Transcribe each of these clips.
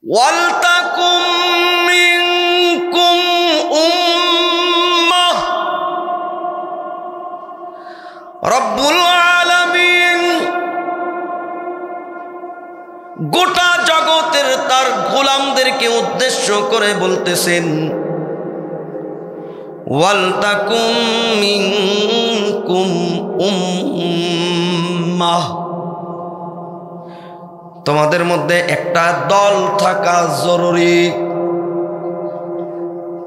ওয়ালতাকুম মিনকুম উম্মাহ, রব্বুল আলামিন গোটা জগতের তার গোলামদেরকে উদ্দেশ্য করে বলতেছেন, ওয়ালতাকুম মিনকুম উম্মাহ, তোমাদের মধ্যে একটা দল থাকা জরুরি।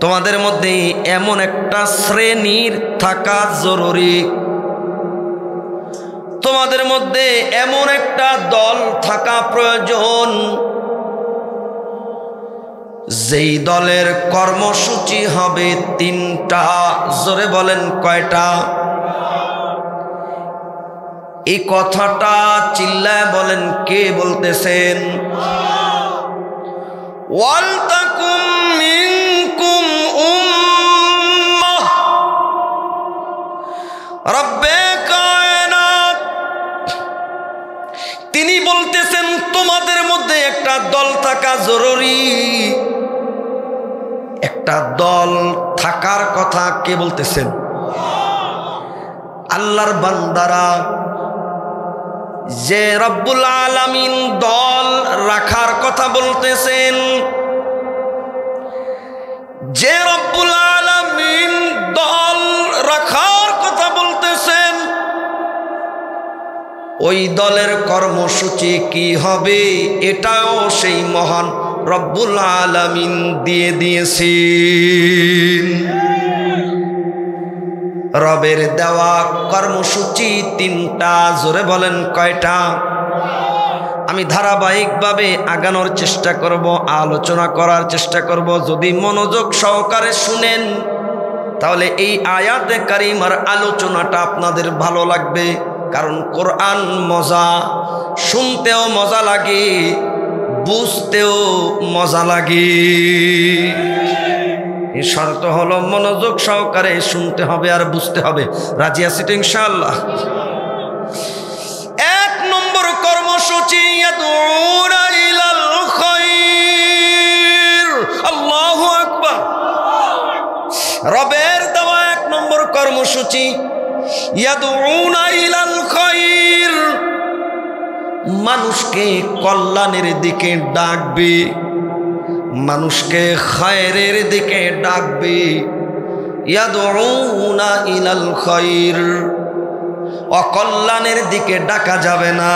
তোমাদের মধ্যে এমন একটা শ্রেণীর থাকা জরুরি। তোমাদের মধ্যে এমন একটা দল থাকা প্রয়োজন যেই দলের কর্মসূচি হবে তিনটা। জোরে বলেন কয়টা? এই কথাটা চিল্লায় বলেন, কে বলতেছেন? ওয়ালতাকুম মিনকুম উম্মাহ, রব্বে কায়নাত তিনি বলতেছেন তোমাদের মধ্যে একটা দল থাকা জরুরি। একটা দল থাকার কথা কে বলতেছেন? আল্লাহর বান্দারা। যে রব্বুল আলামিন দল রাখার কথা বলতেছেন, যে রব্বুল আলামিন দল রাখার কথা বলতেছেন, ওই দলের কর্মসূচি কি হবে এটাও সেই মহান রব্বুল আলামিন দিয়ে দিয়েছেন। রবের দেওয়া কর্মসূচি তিনটা। জোরে বলেন কয়টা? আমি ধারাবাহিকভাবে আগানোর চেষ্টা করব, আলোচনা করার চেষ্টা করব। যদি মনোযোগ সহকারে শুনেন তাহলে এই আয়াতে কারিমার আলোচনাটা আপনাদের ভালো লাগবে। কারণ কোরআন মজা, শুনতেও মজা লাগে, বুঝতেও মজা লাগে। এই শর্ত হলো মনোযোগ সহকারে শুনতে হবে আর বুঝতে হবে। রাজি আছি তো ইনশাআল্লাহ? এক নম্বর কর্মসূচি, ইয়াদউনা ইলাল খায়র। আল্লাহু আকবার। রবের দেওয়া এক নম্বর কর্মসূচি, ইয়াদউনা ইলাল খায়র, মানুষকে কল্যাণের দিকে ডাকবে, মানুষকে খায়রের দিকে ডাকবে। ইয়াদউনা ইলাল খায়র, অকল্যাণের দিকে ডাকা যাবে না,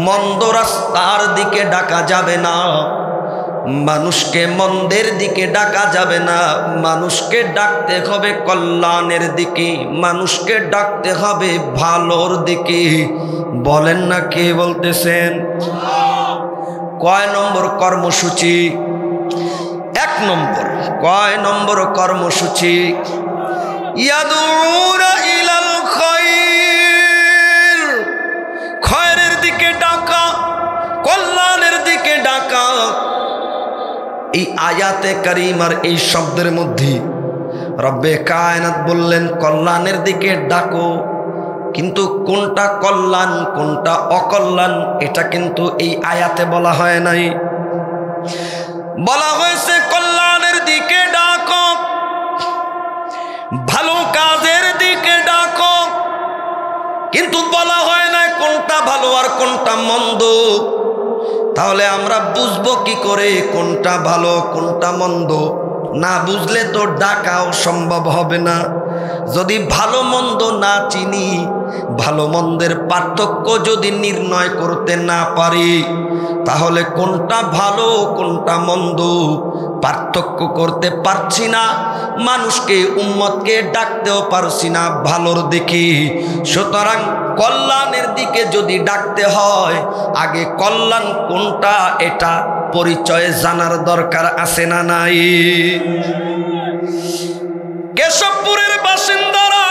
মন্দ রাস্তার দিকে ডাকা যাবে না, মানুষকে মন্দের দিকে ডাকা যাবে না। মানুষকে ডাকতে হবে কল্যাণের দিকে, মানুষকে ডাকতে হবে ভালোর দিকে। বলেন না কে বলতেছেন? কয় নম্বর কর্মসূচি? এক নম্বর। কয় নম্বর কর্মসূচি? ইয়াদউনা ইলাল খায়র, খায়রের দিকে ডাকা, কল্যাণের দিকে ডাকা। এই আয়াতে কারিমার এই শব্দের মধ্যে রব্বে কায়নাত বললেন কল্যাণের দিকে ডাকো, কিন্তু কোনটা কল্যাণ কোনটা অকল্যাণ এটা কিন্তু এই আয়াতে বলা হয় নাই। বলা হয়েছে কল্যাণের দিকে ডাকো, ভালো কাজের দিকে ডাকো, কিন্তু বলা হয় না কোনটা ভালো আর কোনটা মন্দ। তাহলে আমরা বুঝবো কি করে কোনটা ভালো কোনটা মন্দ? না বুঝলে তো ডাকাও সম্ভব হবে না। যদি ভালো মন্দ না চিনি, ভালো মন্দের পার্থক্য যদি নির্ণয় করতে না পারি, তাহলে কোনটা ভালো কোনটা মন্দ পার্থক্য করতে পারছি না। মানুষকে উম্মতকে ডাকতেও পারছি না ভালোর দিকে। সুতরাং কল্যাণের দিকে যদি ডাকতে হয়, আগে কল্যাণ কোনটা এটা পরিচয় জানার দরকার আছে না নাই? কেশবপুরের বাসিন্দারা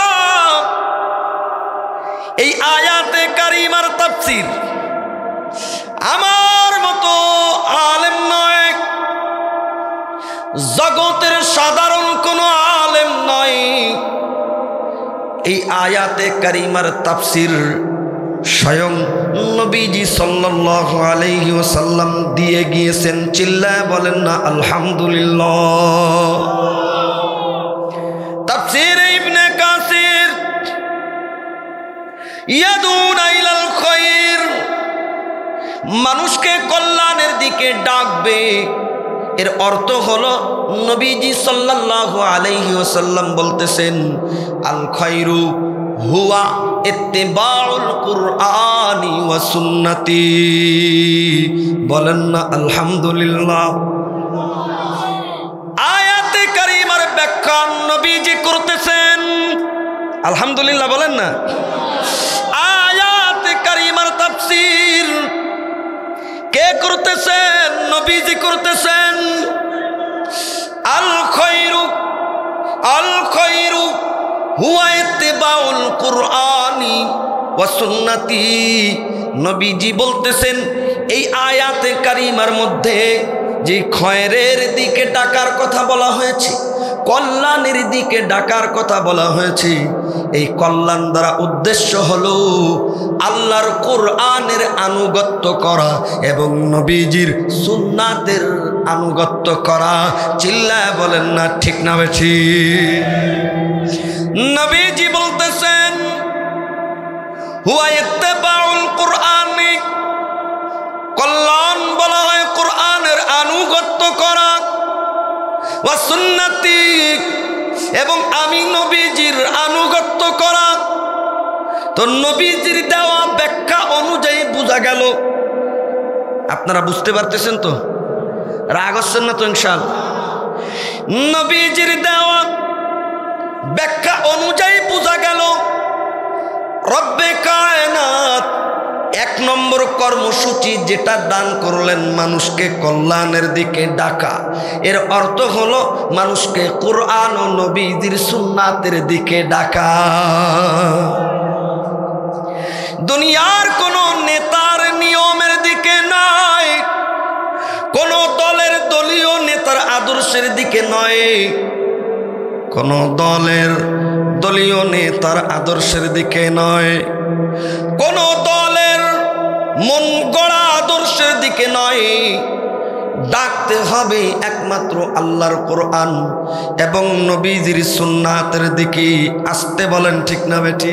এই আয়াতে কারিমার তাফসীর আমার মতো আলেম নয়, জগতের সাধারণ কোনো আলেম নয়, এই আয়াতে কারিমার তাফসীর স্বয়ং নবীজি সাল্লাল্লাহু আলাইহি ওয়াসাল্লাম দিয়ে গিয়েছেন। চিল্লায় বলেন না আলহামদুলিল্লাহ। তাফসীর ইবনে কাসির ইয়াদুনা ইলাল খায়র, মানুষকে কল্যাণের দিকে ডাকবে, এর অর্থ হলো নবীজি সাল্লাল্লাহু আলাইহি ওয়াসাল্লাম বলতেছেন আল খায়রু হুয়া ইত্তিবাউল কুরআনি ওয়া সুন্নতি। বলেন না আলহামদুলিল্লাহ। আয়াতে কারিমার ব্যাখ্যা নবীজি করতেছেন, আলহামদুলিল্লাহ বলেন না। আয়াতে কারিমার তাফসীর কে করতেছেন? নবীজি করতেছেন। আল খায়রু হুয়া ইত্তিবাউল কুরআনি ওয়া সুন্নতি। নবীজি বলতেছেন এই আয়াতে কারিমার মধ্যে যে খয়রের দিকে ডাকার কথা বলা হয়েছে, কল্যাণের দিকে ডাকার কথা বলা হয়েছে, এই কল্যাণ দ্বারা উদ্দেশ্য হলো আল্লাহর কোরআনের আনুগত্য করা এবং নবীজির সুন্নাতের আনুগত্য করা। চিল্লায় বলেন না ঠিক না বেঠি। নবীজি বলতেছেন হুয়া ইত্তিবাউল কুরআনি, কল্যাণ বলা হয় কোরআনের আনুগত্য করা, ওয়া সুন্নতি, এবং আমি নবীজির আনুগত্য করা। তো নবীজির দেওয়া ব্যাখ্যা অনুযায়ী বোঝা গেল, আপনারা বুঝতে পারতেছেন তো, রাগ হচ্ছেন না তো ইনশাআল্লাহ। নবীজির দেওয়া ব্যাখ্যা অনুযায়ী বোঝা গেল রব্বে কায়নাত এক নম্বর কর্মসূচি যেটা দান করলেন মানুষকে কল্যাণের দিকে ডাকা, এর অর্থ হলো মানুষকে কোরআন ও নবীজির সুন্নাতের দিকে ডাকা। দুনিয়ার কোন নেতার নিয়মের দিকে নয়, কোন দলের দলীয় নেতার আদর্শের দিকে নয়, কোন দলের দলীয় নেতার আদর্শের দিকে নয়, কোন দলের মন গড়া আদর্শের দিকে নয়। ডাকতে হবে একমাত্র আল্লাহর কোরআন এবং নবীজির সুন্নাতের দিকে। আসতে বলেন ঠিক না বেটি।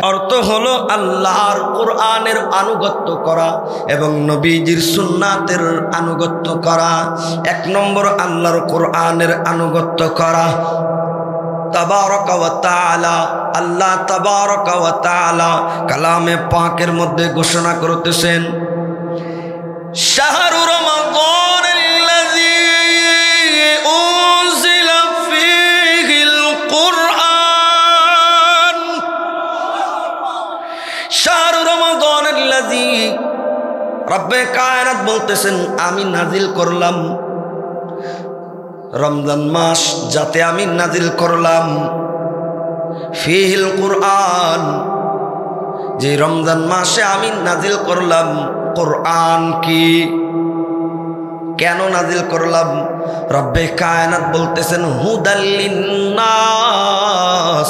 অর্থ হলো আল্লাহর কোরআনের আনুগত্য করা এবং নবীজির সুন্নাতের আনুগত্য করা। এক নম্বর আল্লাহর কোরআনের আনুগত্য করা। তাবারাকা ওয়া তাআলা, আল্লাহ তাবারাকা ওয়া তাআলা কালামে পাকের মধ্যে ঘোষণা করতেছেন শাহরু রমাদানিল্লাযী উনজিলা ফীহিল কুরআন, শাহরু রমাদানিল্লাযী, রব্বে কায়নাত বলতেছেন আমি নাজিল করলাম রমজান মাস, যাতে আমি নাজিল করলাম ফিহিল কুরআন, যে রমজান মাসে আমি নাজিল করলাম কোরআন। কি কেন নাজিল করলাম? রব্বে কায়নাত বলতেছেন হুদাল লিন্নাস,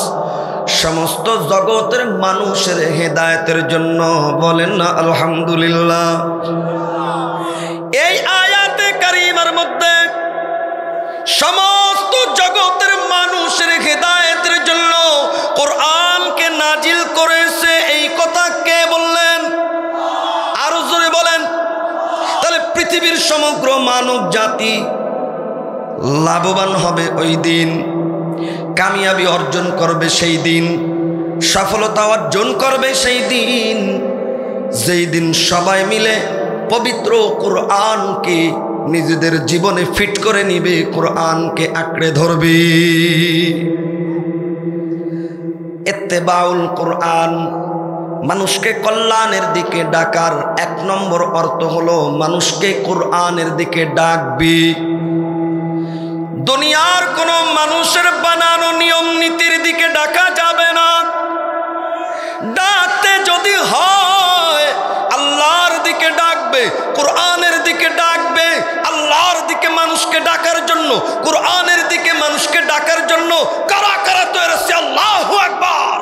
সমস্ত জগতের মানুষের হেদায়েতের জন্য। বলেন না আলহামদুলিল্লাহ। এই আয়াতে কারিমার মধ্যে সমস্ত জগতের মানুষের হেদায়েতের জন্য কোরআনকে নাজিল করেছে, এই কথা কে বললেন? আরো জোরে বলেন। তাহলে পৃথিবীর সমগ্র মানব জাতি লাভবান হবে ওই দিন, কামিয়াবি অর্জন করবে সেই দিন, সফলতা অর্জন করবে সেই দিন, যেই দিন সবাই মিলে পবিত্র কোরআনকে নিজেদের জীবনে ফিট করে নিবে, কোরআনকে আঁকড়ে ধরবে। ইত্তেবাউল কোরআন, মানুষকে কল্যাণের দিকে ডাকার এক নম্বর অর্থ হলো মানুষকে কোরআনের দিকে ডাকবি। দুনিয়ার কোন মানুষের বানানো নিয়ম নীতির দিকে ডাকা যাবে না। ডাকতে যদি হয় আল্লাহর দিকে ডাকবে, কোরআনের দিকে ডাকবে। আল্লাহর দিকে মানুষকে ডাকার জন্য, কোরআনের দিকে মানুষকে ডাকার জন্য কারা কারা তৈরি আছে? আল্লাহু আকবার।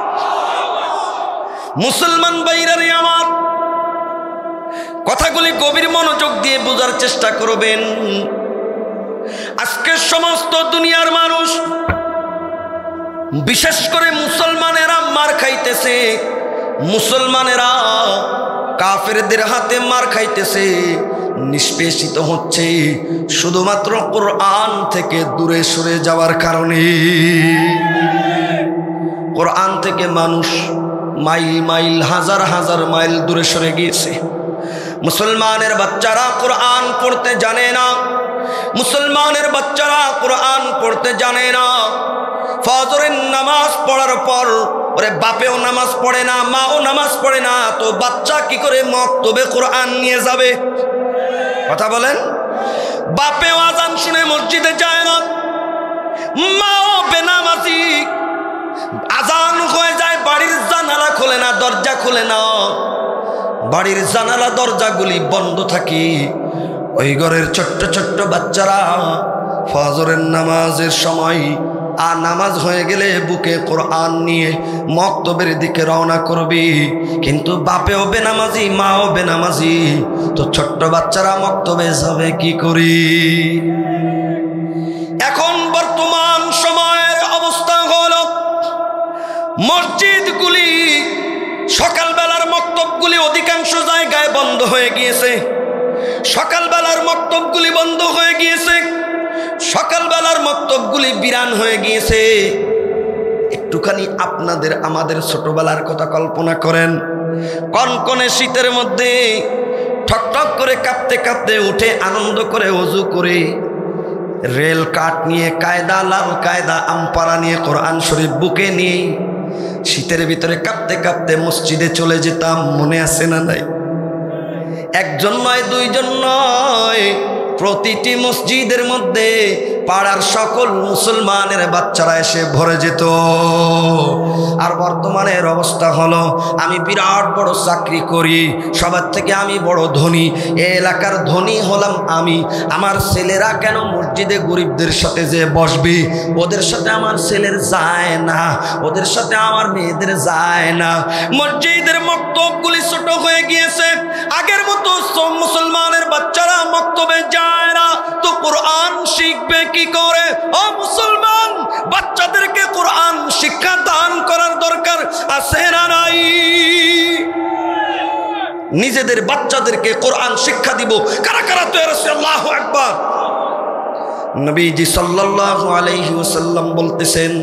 মুসলমান ভাইরারে আমার, কথাগুলি গভীর মনোযোগ দিয়ে বোঝার চেষ্টা করবেন। আজকে সমস্ত দুনিয়ার মানুষ, বিশেষ করে মুসলমানেরা মার খাইতেছে, মুসলমানেরা কাফেরদের হাতে মার খাইতেছে, নিষ্পেষিত হচ্ছে শুধুমাত্র কোরআন থেকে দূরে সরে যাওয়ার কারণে। কোরআন থেকে মানুষ মাইল মাইল, হাজার হাজার মাইল দূরে সরে গিয়েছে। মুসলমানের বাচ্চারা কোরআন পড়তে জানে না, মুসলমানের বাচ্চারা কোরআন পড়তে জানে না। ফজরের নামাজ পড়ার পর ওরে বাপেও নামাজ পড়ে না, মাও নামাজ পড়ে না, তো বাচ্চা কি করে মক্তবে কোরআন নিয়ে যাবে? কথা বলেন। বাপেও আজান শুনে মসজিদে যায় না, মাও বেনামাজি, আজান হয়ে যায় বাড়ির জানালা খোলে না, দরজা খোলে না, বাড়ির জানালা দরজাগুলি বন্ধ থাকে। ওই ঘরের ছোট্ট ছোট্ট বাচ্চারা ফজরের নামাজের সময় আর নামাজ হয়ে গেলে বুকে কোরআন নিয়ে মক্তবের দিকে রওনা করবি, কিন্তু বাপেও বেনামাজি, মাও বেনামাজি, তো ছোট্ট বাচ্চারা মক্তবে যাবে কি করি? এখন বর্তমান সময়ের অবস্থা হলো মসজিদগুলি, সকালবেলার মক্তবগুলি অধিকাংশ জায়গায় বন্ধ হয়ে গিয়েছে। সকালবেলার মক্তবগুলি বন্ধ হয়ে গিয়েছে, সকালবেলার মক্তবগুলি বিরান হয়ে গিয়েছে। একটুখানি আপনাদের আমাদের ছোটবেলার কথা কল্পনা করেন। কনকনে শীতের মধ্যে ঠকঠক করে কাঁপতে কাঁপতে উঠে আনন্দ করে ওযু করে রেল কাঠ নিয়ে কায়দা, লাল কায়দা, আমপারা নিয়ে কোরআন শরীফ বুকে নিয়ে শীতের ভিতরে কাঁপতে কাঁপতে মসজিদে চলে যেতাম, মনে আছে না নাই? একজন নয়, দুইজন নয়, প্রতিটি মসজিদের মধ্যে পাড়ার সকল মুসলমানের বাচ্চারা এসে ভরে যেত। আর বর্তমানের অবস্থা হলো আমি বিরাট বড় চাকরি করি, সবার থেকে আমি বড় ধনী, এ এলাকার ধনী হলাম আমি, আমার ছেলেরা কেন মসজিদে গরিবদের সাথে যে বসবে? ওদের সাথে আমার ছেলের যায় না, ওদের সাথে আমার মেয়েদের যায় না। মসজিদের মক্তবগুলি ছোট হয়ে গিয়েছে, আগের মতো সব মুসলমানের বাচ্চারা মক্তবে যায় না, তো কোরআন শিখবে কি করে? ও মুসলমান, বাচ্চাদেরকে কোরআন শিক্ষা দান করার দরকার আছে না নাই? নিজেদের বাচ্চাদেরকে কোরআন শিক্ষা দিব। কারা কারা তৈরি আছে? আল্লাহু আকবার। নবীজি সাল্লাল্লাহু আলাইহি ওয়াসাল্লাম বলতেছেন,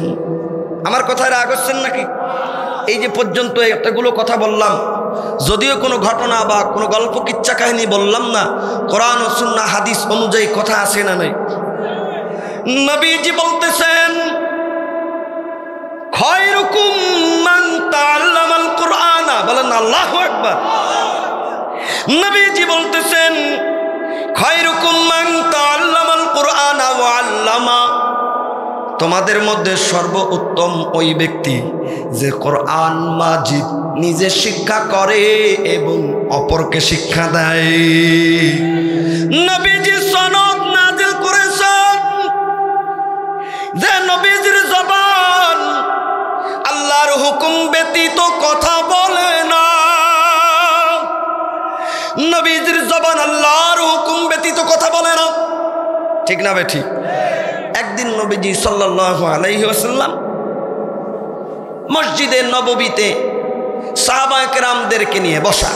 আমার কথায় রাগ হচ্ছেন নাকি? এই যে পর্যন্ত এতগুলো কথা বললাম, যদিও কোনো ঘটনা বা কোনো গল্প কিচ্ছা কাহিনী বললাম না, কোরআন ও সুন্নাহ হাদিস অনুযায়ী কথা আছে না নাই? নবীজি বলতেছেন, খায়রুকুম মান তাআল্লামাল কুরআনা, বলেন আল্লাহু আকবার। নবীজি বলতেছেন, খায়রুকুম মান তাআল্লামাল কুরআনা ওয়া আল্লামা, তোমাদের মধ্যে সর্বোত্তম ওই ব্যক্তি যে কোরআন মাজিদ নিজে শিক্ষা করে এবং অপরকে শিক্ষা দেয়। নবীজি সনদ নাযিল করেছেন যে নবীজির জবান আল্লাহর হুকুম ব্যতীত কথা বলে না। নবীজির জবান আল্লাহর হুকুম ব্যতীত কথা বলে না, ঠিক না বেঠিক? একদিন নবীজি সাল্লাল্লাহু আলাইহি ওয়াসাল্লাম মসজিদে নববীতে সাহাবায়ে কেরামদেরকে নিয়ে বসা।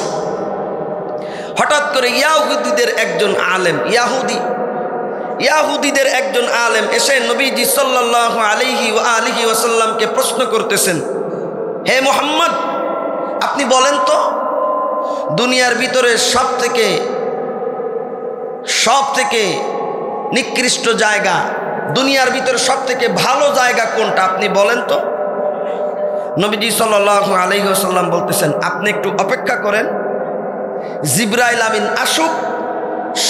হঠাৎ করে ইয়াহুদীদের একজন আলেম, ইয়াহুদীদের একজন আলেম এসে নবীজি সাল্লাল্লাহু আলাইহি ওয়া আলিহি ওয়াসাল্লামকে প্রশ্ন করতেছেন, হে মুহাম্মদ, আপনি বলেন তো দুনিয়ার ভিতরে সব থেকে নিকৃষ্ট জায়গা, দুনিয়ার ভিতরে সব থেকে ভালো জায়গা কোনটা? আপনি বলেন তো। নবীজি সাল্লাল্লাহু আলাইহি ওয়াসাল্লাম বলতেছেন, আপনি একটু অপেক্ষা করেন, জিবরাইল আমিন আসুক,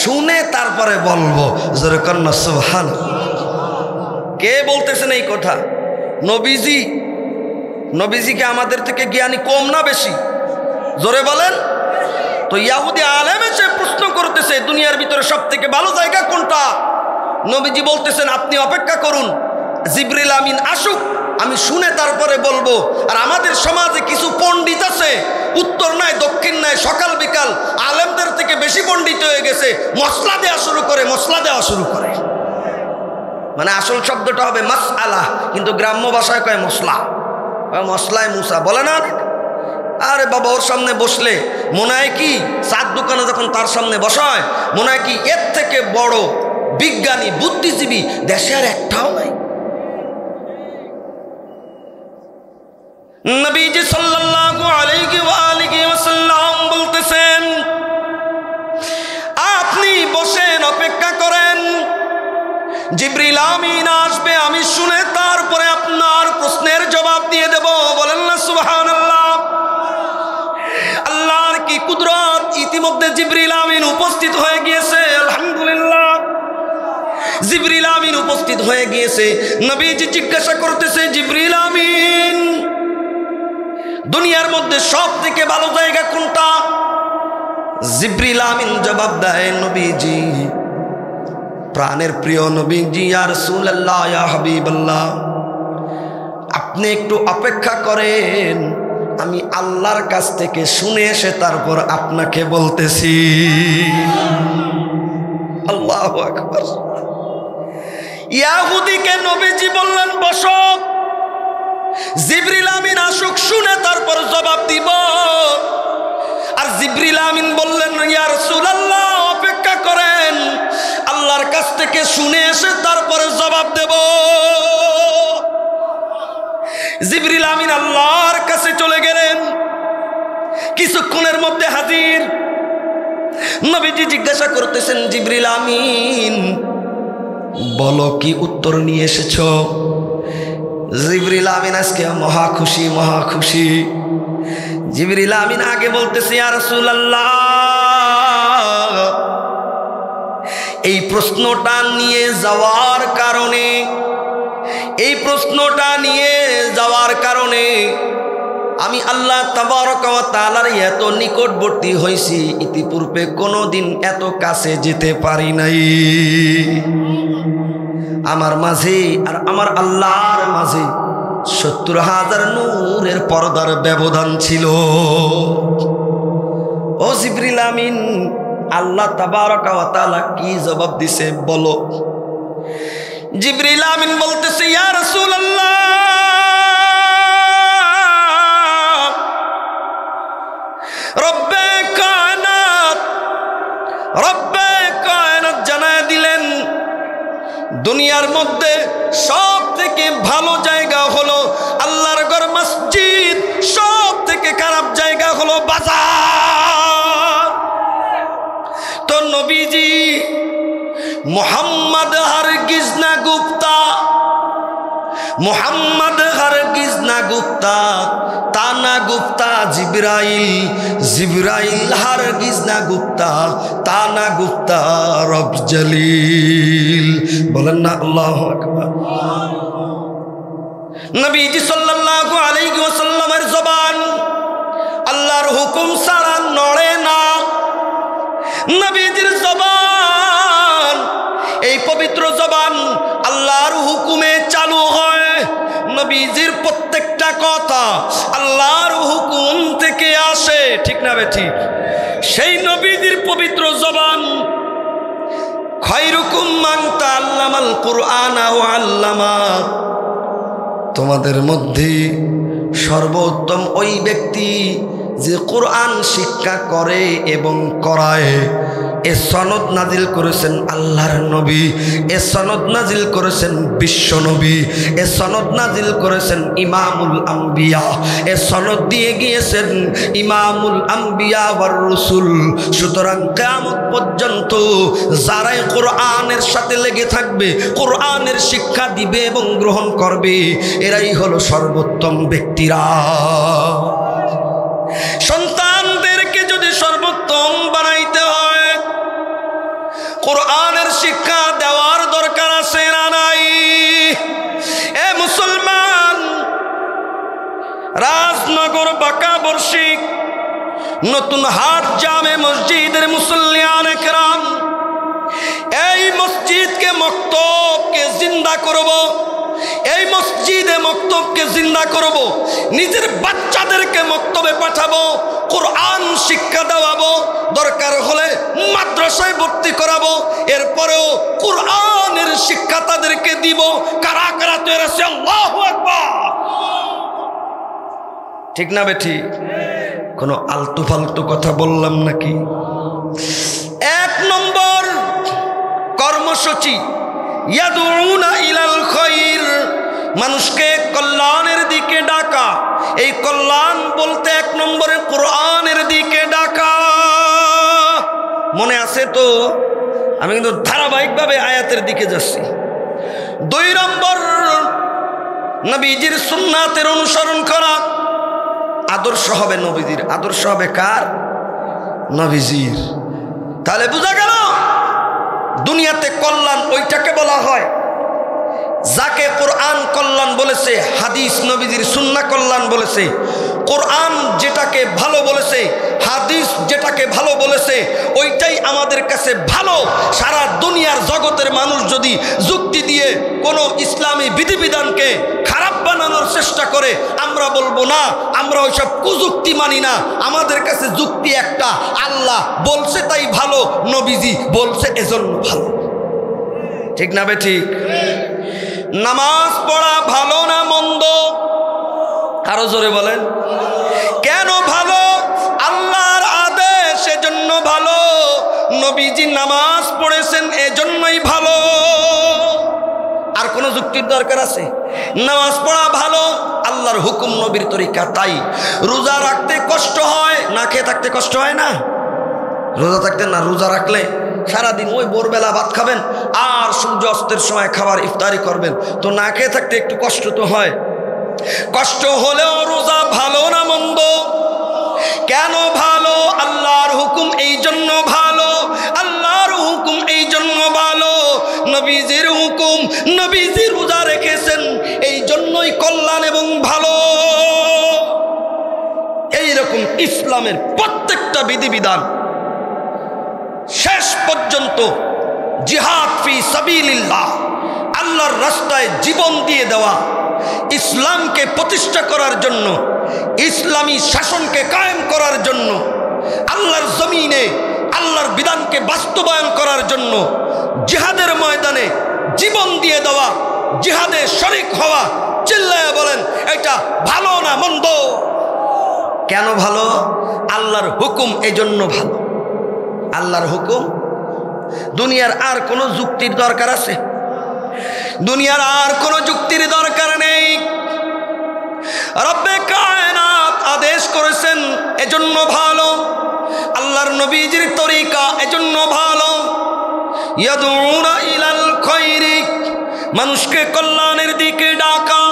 শুনে তারপরে বলবো। জোরে কন্না সুবহানাল্লাহ। কে বলতেছেন এই কথা? নবীজি। নবীজিকে আমাদের থেকে জ্ঞানী কম না বেশি? জোরে বলেন। তো ইয়াহুদি আলেম এসে প্রশ্ন করতেছে দুনিয়ার ভিতরে সব থেকে ভালো জায়গা কোনটা? নবীজি বলতেছেন, আপনি অপেক্ষা করুন, জিবরিল আমিন আসুক, আমি শুনে তারপরে বলবো। আর আমাদের সমাজে কিছু পণ্ডিত আছে, উত্তর নাই দক্ষিণ নাই, সকাল বিকাল আলেমদের থেকে বেশি পণ্ডিত হয়ে গেছে, মশলা দেওয়া শুরু করে। মানে আসল শব্দটা হবে মাসআলা, কিন্তু গ্রাম্য ভাষায় কয় মশলা, মশলায় মুসা বলে না। আরে বাবা, ওর সামনে বসলে মনে হয় কি, চার দোকানে যখন তার সামনে বসায় মনে হয় কি এর থেকে বড় বিজ্ঞানী বুদ্ধিজীবী দেশে আর একটাও নাই। নবীজি সাল্লাল্লাহু আলাইহি ওয়া আলিহি ওয়াসাল্লাম বলতেছেন, আপনি বসেন, অপেক্ষা করেন, জিবরিল আমিন আসবে, আমি শুনে তারপরে আপনার প্রশ্নের জবাব দিয়ে দেব। বলেন না সুবহানাল্লাহ। আল্লাহর কি কুদরত! ইতিমধ্যে জিবরিল আমিন উপস্থিত হয়ে গিয়েছে। আলহামদুলিল্লাহ, জিবরিল আমিন উপস্থিত হয়ে গিয়েছে। নবীজি জিজ্ঞাসা করতেছে, জিবরিল আমিন, দুনিয়ার মধ্যে সব থেকে ভালো জায়গা কোনটা? জিবরিল আমিন জবাব দেয়, নবীজি, প্রাণের প্রিয় নবীজি, ইয়া রাসূলুল্লাহ, ইয়া হাবিবাল্লাহ, আপনি একটু অপেক্ষা করেন, আমি আল্লাহর কাছ থেকে শুনে এসে তারপর আপনাকে বলতেছি। আল্লাহু আকবার। ইহুদীকে নবীজি বললেন, বসো, জিবরিল আমিন আসুক, শুনে তারপর জবাব দিব। আর জিবরিল আমিন বললেন, ইয়া রাসূলুল্লাহ, অপেক্ষা করেন, আল্লাহর কাছ থেকে শুনে এসে তারপরে জবাব দেব। জিবরিল আমিন আল্লাহর কাছে চলে গেলেন, কিছুক্ষণের মধ্যে হাজির। নবীজি জিজ্ঞাসা করতেছেন, জিবরিল আমিন, বলো কি উত্তর নিয়ে এসেছো? জিবরিল আমিন আজকে মহা খুশি। জিবরিল আমিন আগে বলতেছে, ইয়া রাসূলুল্লাহ, এই প্রশ্নটা নিয়ে যাওয়ার কারণে আমি আল্লাহ তাবারক ওয়া তাআলার এত নিকটবর্তী হয়েছি, ইতিপূর্বে কোনোদিন এত কাছে যেতে পারি নাই। আমার মাঝে আর আমার আল্লাহর মাঝে ৭০,০০০ নূরের পর্দার ব্যবধান ছিল। ও জিবরিল আমিন, আল্লাহ তাবারক ওয়া তাআলা কি জবাব দিছে বলো। জিবরিল আমিন বলতেছে, ইয়া রাসূলুল্লাহ, রব্বে কায়নাত জানায় দিলেন, দুনিয়ার মধ্যে সব থেকে ভালো জায়গা হলো আল্লাহর ঘর মসজিদ, সব থেকে খারাপ জায়গা হলো বাজার। তো নবীজি মোহাম্মদ হারগিজ না গুপ্তা, তা না গুপ্তা জিবরাইল হারগিজ না গুপ্তা, তা না গুপ্তা রব জলিল। বলেন না আল্লাহু আকবার। নবীজি সাল্লাল্লাহু আলাইহি ওয়াসাল্লামের জবান আল্লাহর হুকুম ছাড়া নড়ে না। নবীজির জবান, এই পবিত্র জবান আল্লাহর হুকুমে চালু হয়। নবীজির প্রত্যেকটা কথা আল্লাহর হুকুম থেকে আসে, ঠিক না ঠিক? সেই নবীজির পবিত্র জবান, খায়রুকুম মান তাআল্লামাল কুরআনা ওয়া আল্লামা, তোমাদের মধ্যে সর্বোত্তম ওই ব্যক্তি যে কোরআন শিক্ষা করে এবং করায়। এ সনদ নাজিল করেছেন আল্লাহর নবী, এ সনদ নাজিল করেছেন বিশ্ব নবী, এ সনদ নাজিল করেছেন ইমামুল আম্বিয়া, এ সনদ দিয়ে গিয়েছেন ইমামুল আম্বিয়া ওয়ার রাসূল। সুতরাং কিয়ামত পর্যন্ত যারাই কোরআনের সাথে লেগে থাকবে, কোরআনের শিক্ষা দিবে এবং গ্রহণ করবে, এরাই হলো সর্বোত্তম ব্যক্তিরা। সন্তানদেরকে যদি সর্বোত্তম বানাইতে হয়, কোরআনের শিক্ষা দেওয়ার দরকার আছে না নাই? এ মুসলমান, রাজনগর বাঁকা বর্ষিক নতুন হাট জামে মসজিদের মুসল্লিয়ানে কেরাম, এই মসজিদকে মক্তবকে জিন্দা করব, এই মসজিদে মক্তবকে জিন্দা করব, নিজের বাচ্চাদেরকে মক্তবে পাঠাবো, কোরআন শিক্ষা দেওয়াবো, দরকার হলে মাদ্রাসায় ভর্তি করাবো, এরপরেও কোরআনের শিক্ষা তাদেরকে দিব। কারা কারা তৈরি আছে? আল্লাহু আকবার। ঠিক না বেঠি? কোনো আলতু ফালতু কথা বললাম নাকি? 1 নম্বর কর্মসূচি, ইয়াদউনা ইলাল খায়র, মানুষকে কল্যাণের দিকে ডাকা। এই কল্যাণ বলতে 1 নম্বরে কোরআনের দিকে ডাকা। মনে আছে তো? আমি কিন্তু ধারাবাহিকভাবে আয়াতের দিকে যাচ্ছি। 2 নম্বর নবীজির সুন্নাতের অনুসরণ করা। আদর্শ হবে নবীজির। আদর্শ হবে কার? নবীজির। তাহলে বোঝা গেল দুনিয়াতে কল্যাণ ওইটাকে বলা হয় যাকে কোরআন কল্যাণ বলেছে, হাদিস নবীজির সুন্নাহ কল্যাণ বলেছে। কোরআন যেটাকে ভালো বলেছে, হাদিস যেটাকে ভালো বলেছে, ওইটাই আমাদের কাছে ভালো। সারা দুনিয়ার জগতের মানুষ যদি যুক্তি দিয়ে কোনো ইসলামী বিধিবিধানকে খারাপ বানানোর চেষ্টা করে, আমরা বলবো না, আমরা ওইসব কুযুক্তি মানি না। আমাদের কাছে যুক্তি একটা, আল্লাহ বলছে তাই ভালো, নবীজি বলছে এজন্য ভালো। ঠিক না বে ঠিক? নামাজ পড়া ভালো না মন্দ? আরো জোরে বলেন। কেন ভালো? আল্লাহর আদেশ, এজন্য ভালো। নবীজি নামাজ পড়েছেন, এজন্যই ভালো। আর কোনো যুক্তির দরকার আছে? নামাজ পড়া ভালো, আল্লাহর হুকুম, নবীর তরিকা। তাই রোজা রাখতে কষ্ট হয়, না খেয়ে থাকতে কষ্ট হয় না? রোজা থাকতে না, রোজা রাখলে সারাদিন ওই ভোরবেলা ভাত খাবেন আর সূর্য অস্তের সময় খাবার ইফতারি করবেন, তো না খেয়ে থাকতে একটু কষ্ট তো হয়। কষ্ট হলেও রোজা ভালো না মন্দ? কেন ভালো? আল্লাহর হুকুম এই জন্য ভালো। আল্লাহর হুকুম এই জন্য ভালো। নবীজির হুকুম, নবীজি রোজা রেখেছেন, এই জন্যই কল্যাণ এবং ভালো। এইরকম ইসলামের প্রত্যেকটা বিধিবিধান শেষ পর্যন্ত জিহাদ ফি সাবিলিল্লাহ, আল্লাহর রাস্তায় জীবন দিয়ে দেওয়া, ইসলামকে প্রতিষ্ঠা করার জন্য, ইসলামী শাসনকে কায়েম করার জন্য, আল্লাহর জমিনে আল্লাহর বিধানকে বাস্তবায়ন করার জন্য জিহাদের ময়দানে জীবন দিয়ে দেওয়া, জিহাদে শরীক হওয়া। চিল্লায়া বলেন, এটা ভালো না মন্দ? কেন ভালো? আল্লাহর হুকুম এই জন্য ভালো। আল্লাহর হুকুম। দুনিয়ার আর কোনো যুক্তির দরকার আছে? দুনিয়ার আর কোনো যুক্তির দরকার নেই। রব্বে কায়নাত আদেশ করেছেন, এজন্য ভালো। আল্লাহর নবীজির তরিকা এজন্য ভালো। ইয়াদউনা ইলাল খায়রি, মানুষকে কল্যাণের দিকে ডাকা।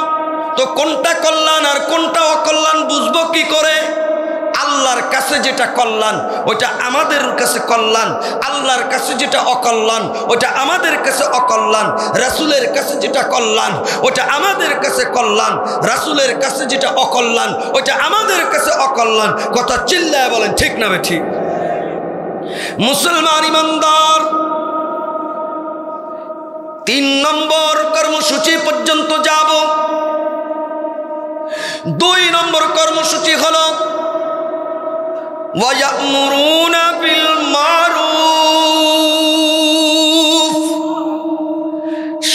তো কোনটা কল্যাণ আর কোনটা অকল্যাণ বুঝবো কি করে? আল্লাহর কাছে যেটা কল্যাণ ওইটা আমাদের কাছে কল্যাণ, আল্লাহর কাছে যেটা অকল্যাণ ওইটা আমাদের কাছে অকল্যাণ। রাসূলের কাছে যেটা কল্যাণ ওইটা আমাদের কাছে কল্যাণ, রাসূলের কাছে যেটা অকল্যাণ ওইটা আমাদের কাছে অকল্যাণ। কথা চিল্লায় বলেন, ঠিক না ঠিক? মুসলমান ইমানদার, 3 নম্বর কর্মসূচি পর্যন্ত যাব। 2 নম্বর কর্মসূচি হলো ওয়ায়ামুরুনা বিল মারুফ,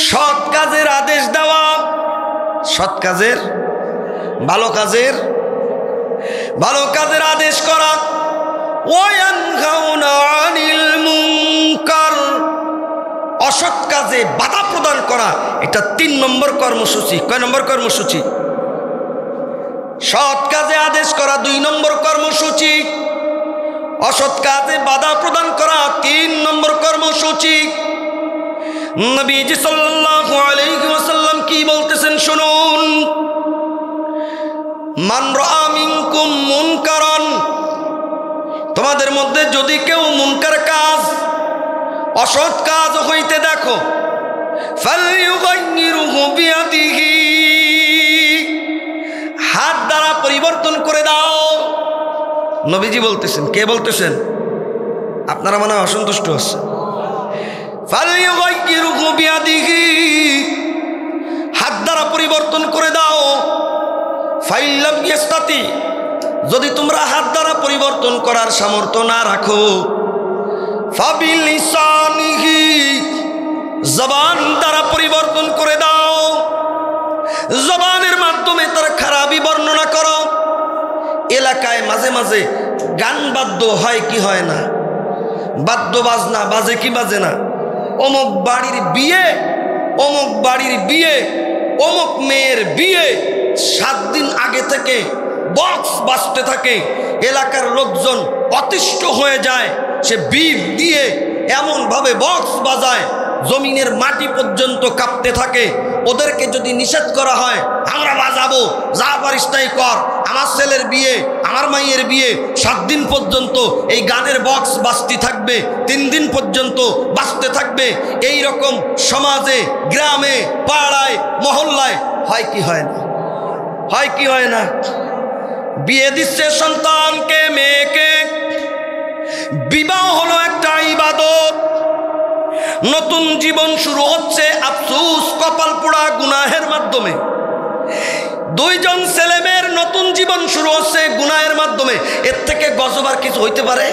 সৎ কাজের আদেশ দেওয়া। সৎ কাজের, ভালো কাজের আদেশ করা। ওয়ায়ানহাউনা আনিল মুনকার, অসৎ কাজে বাধা প্রদান করা। এটা 3 নম্বর কর্মসূচি। কয় নম্বর কর্মসূচি? সৎ কাজে আদেশ করা 2 নম্বর কর্মসূচি, অসৎ কাজে বাধা প্রদান করা 3 নম্বর কর্মসূচি। নবীজি সাল্লাল্লাহু আলাইহি ওয়াসাল্লাম কি বলতেছেন শুনুন। মান রাআ মিনকুম মুনকারান, তোমাদের মধ্যে যদি কেউ মুনকার কাজ, অসৎ কাজ হইতে দেখো, ফালইউগাইয়িরহু বিয়াদিহি, হাত দ্বারা পরিবর্তন করে দাও। নবীজি বলতেছেন। কে বলতেছেন? আপনারা মনে হয় অসন্তুষ্ট হচ্ছে। ফালইউগাইয়িরহু বিয়াদিহি, হাত দ্বারা জাতি, যদি তোমরা হাত দ্বারা পরিবর্তন করার সামর্থ্য না রাখো, ফাবিলিসানিহি, জবান দ্বারা পরিবর্তন করে দাও, জবানের মাধ্যমে তার খারাপই বর্ণনা করো। এলাকায় মাঝে মাঝে গান বাদ্য হয় কি হয় না, বাদ্য বাজনা বাজে কি বাজে না, অমুক বাড়ির বিয়ে, অমুক বাড়ির বিয়ে, অমুক মেয়ের বিয়ে, 7 দিন আগে থেকে বক্স বাজতে থাকে। এলাকার লোকজন অতিষ্ঠ হয়ে যায়, সে বিপ দিয়ে এমনভাবে বক্স বাজায় জমিনের মাটি পর্যন্ত কাঁপতে থাকে। ওদেরকে যদি নিষেধ করা হয়, আমরা বাজাবো, যা পারিস তাই কর, আমার ছেলের বিয়ে, আমার মাইয়ের বিয়ে, 7 দিন পর্যন্ত এই গানের বক্স বাজতে থাকবে, 3 দিন পর্যন্ত বাজতে থাকবে। এই রকম সমাজে, গ্রামে, পাড়ায়, মহল্লায় হয় কি হয় না, হয় কি হয় না? বিয়ে দিচ্ছে সন্তানকে, মেয়েকে। বিবাহ হলো একটা ইবাদত, নতুন জীবন শুরু হচ্ছে আফসোস কপাল পোড়া গুনাহের মাধ্যমে। 2 জন ছেলে মেয়ের নতুন জীবন শুরু হচ্ছে গুনাহের মাধ্যমে। এর থেকে গজব আর কিছু হইতে পারে?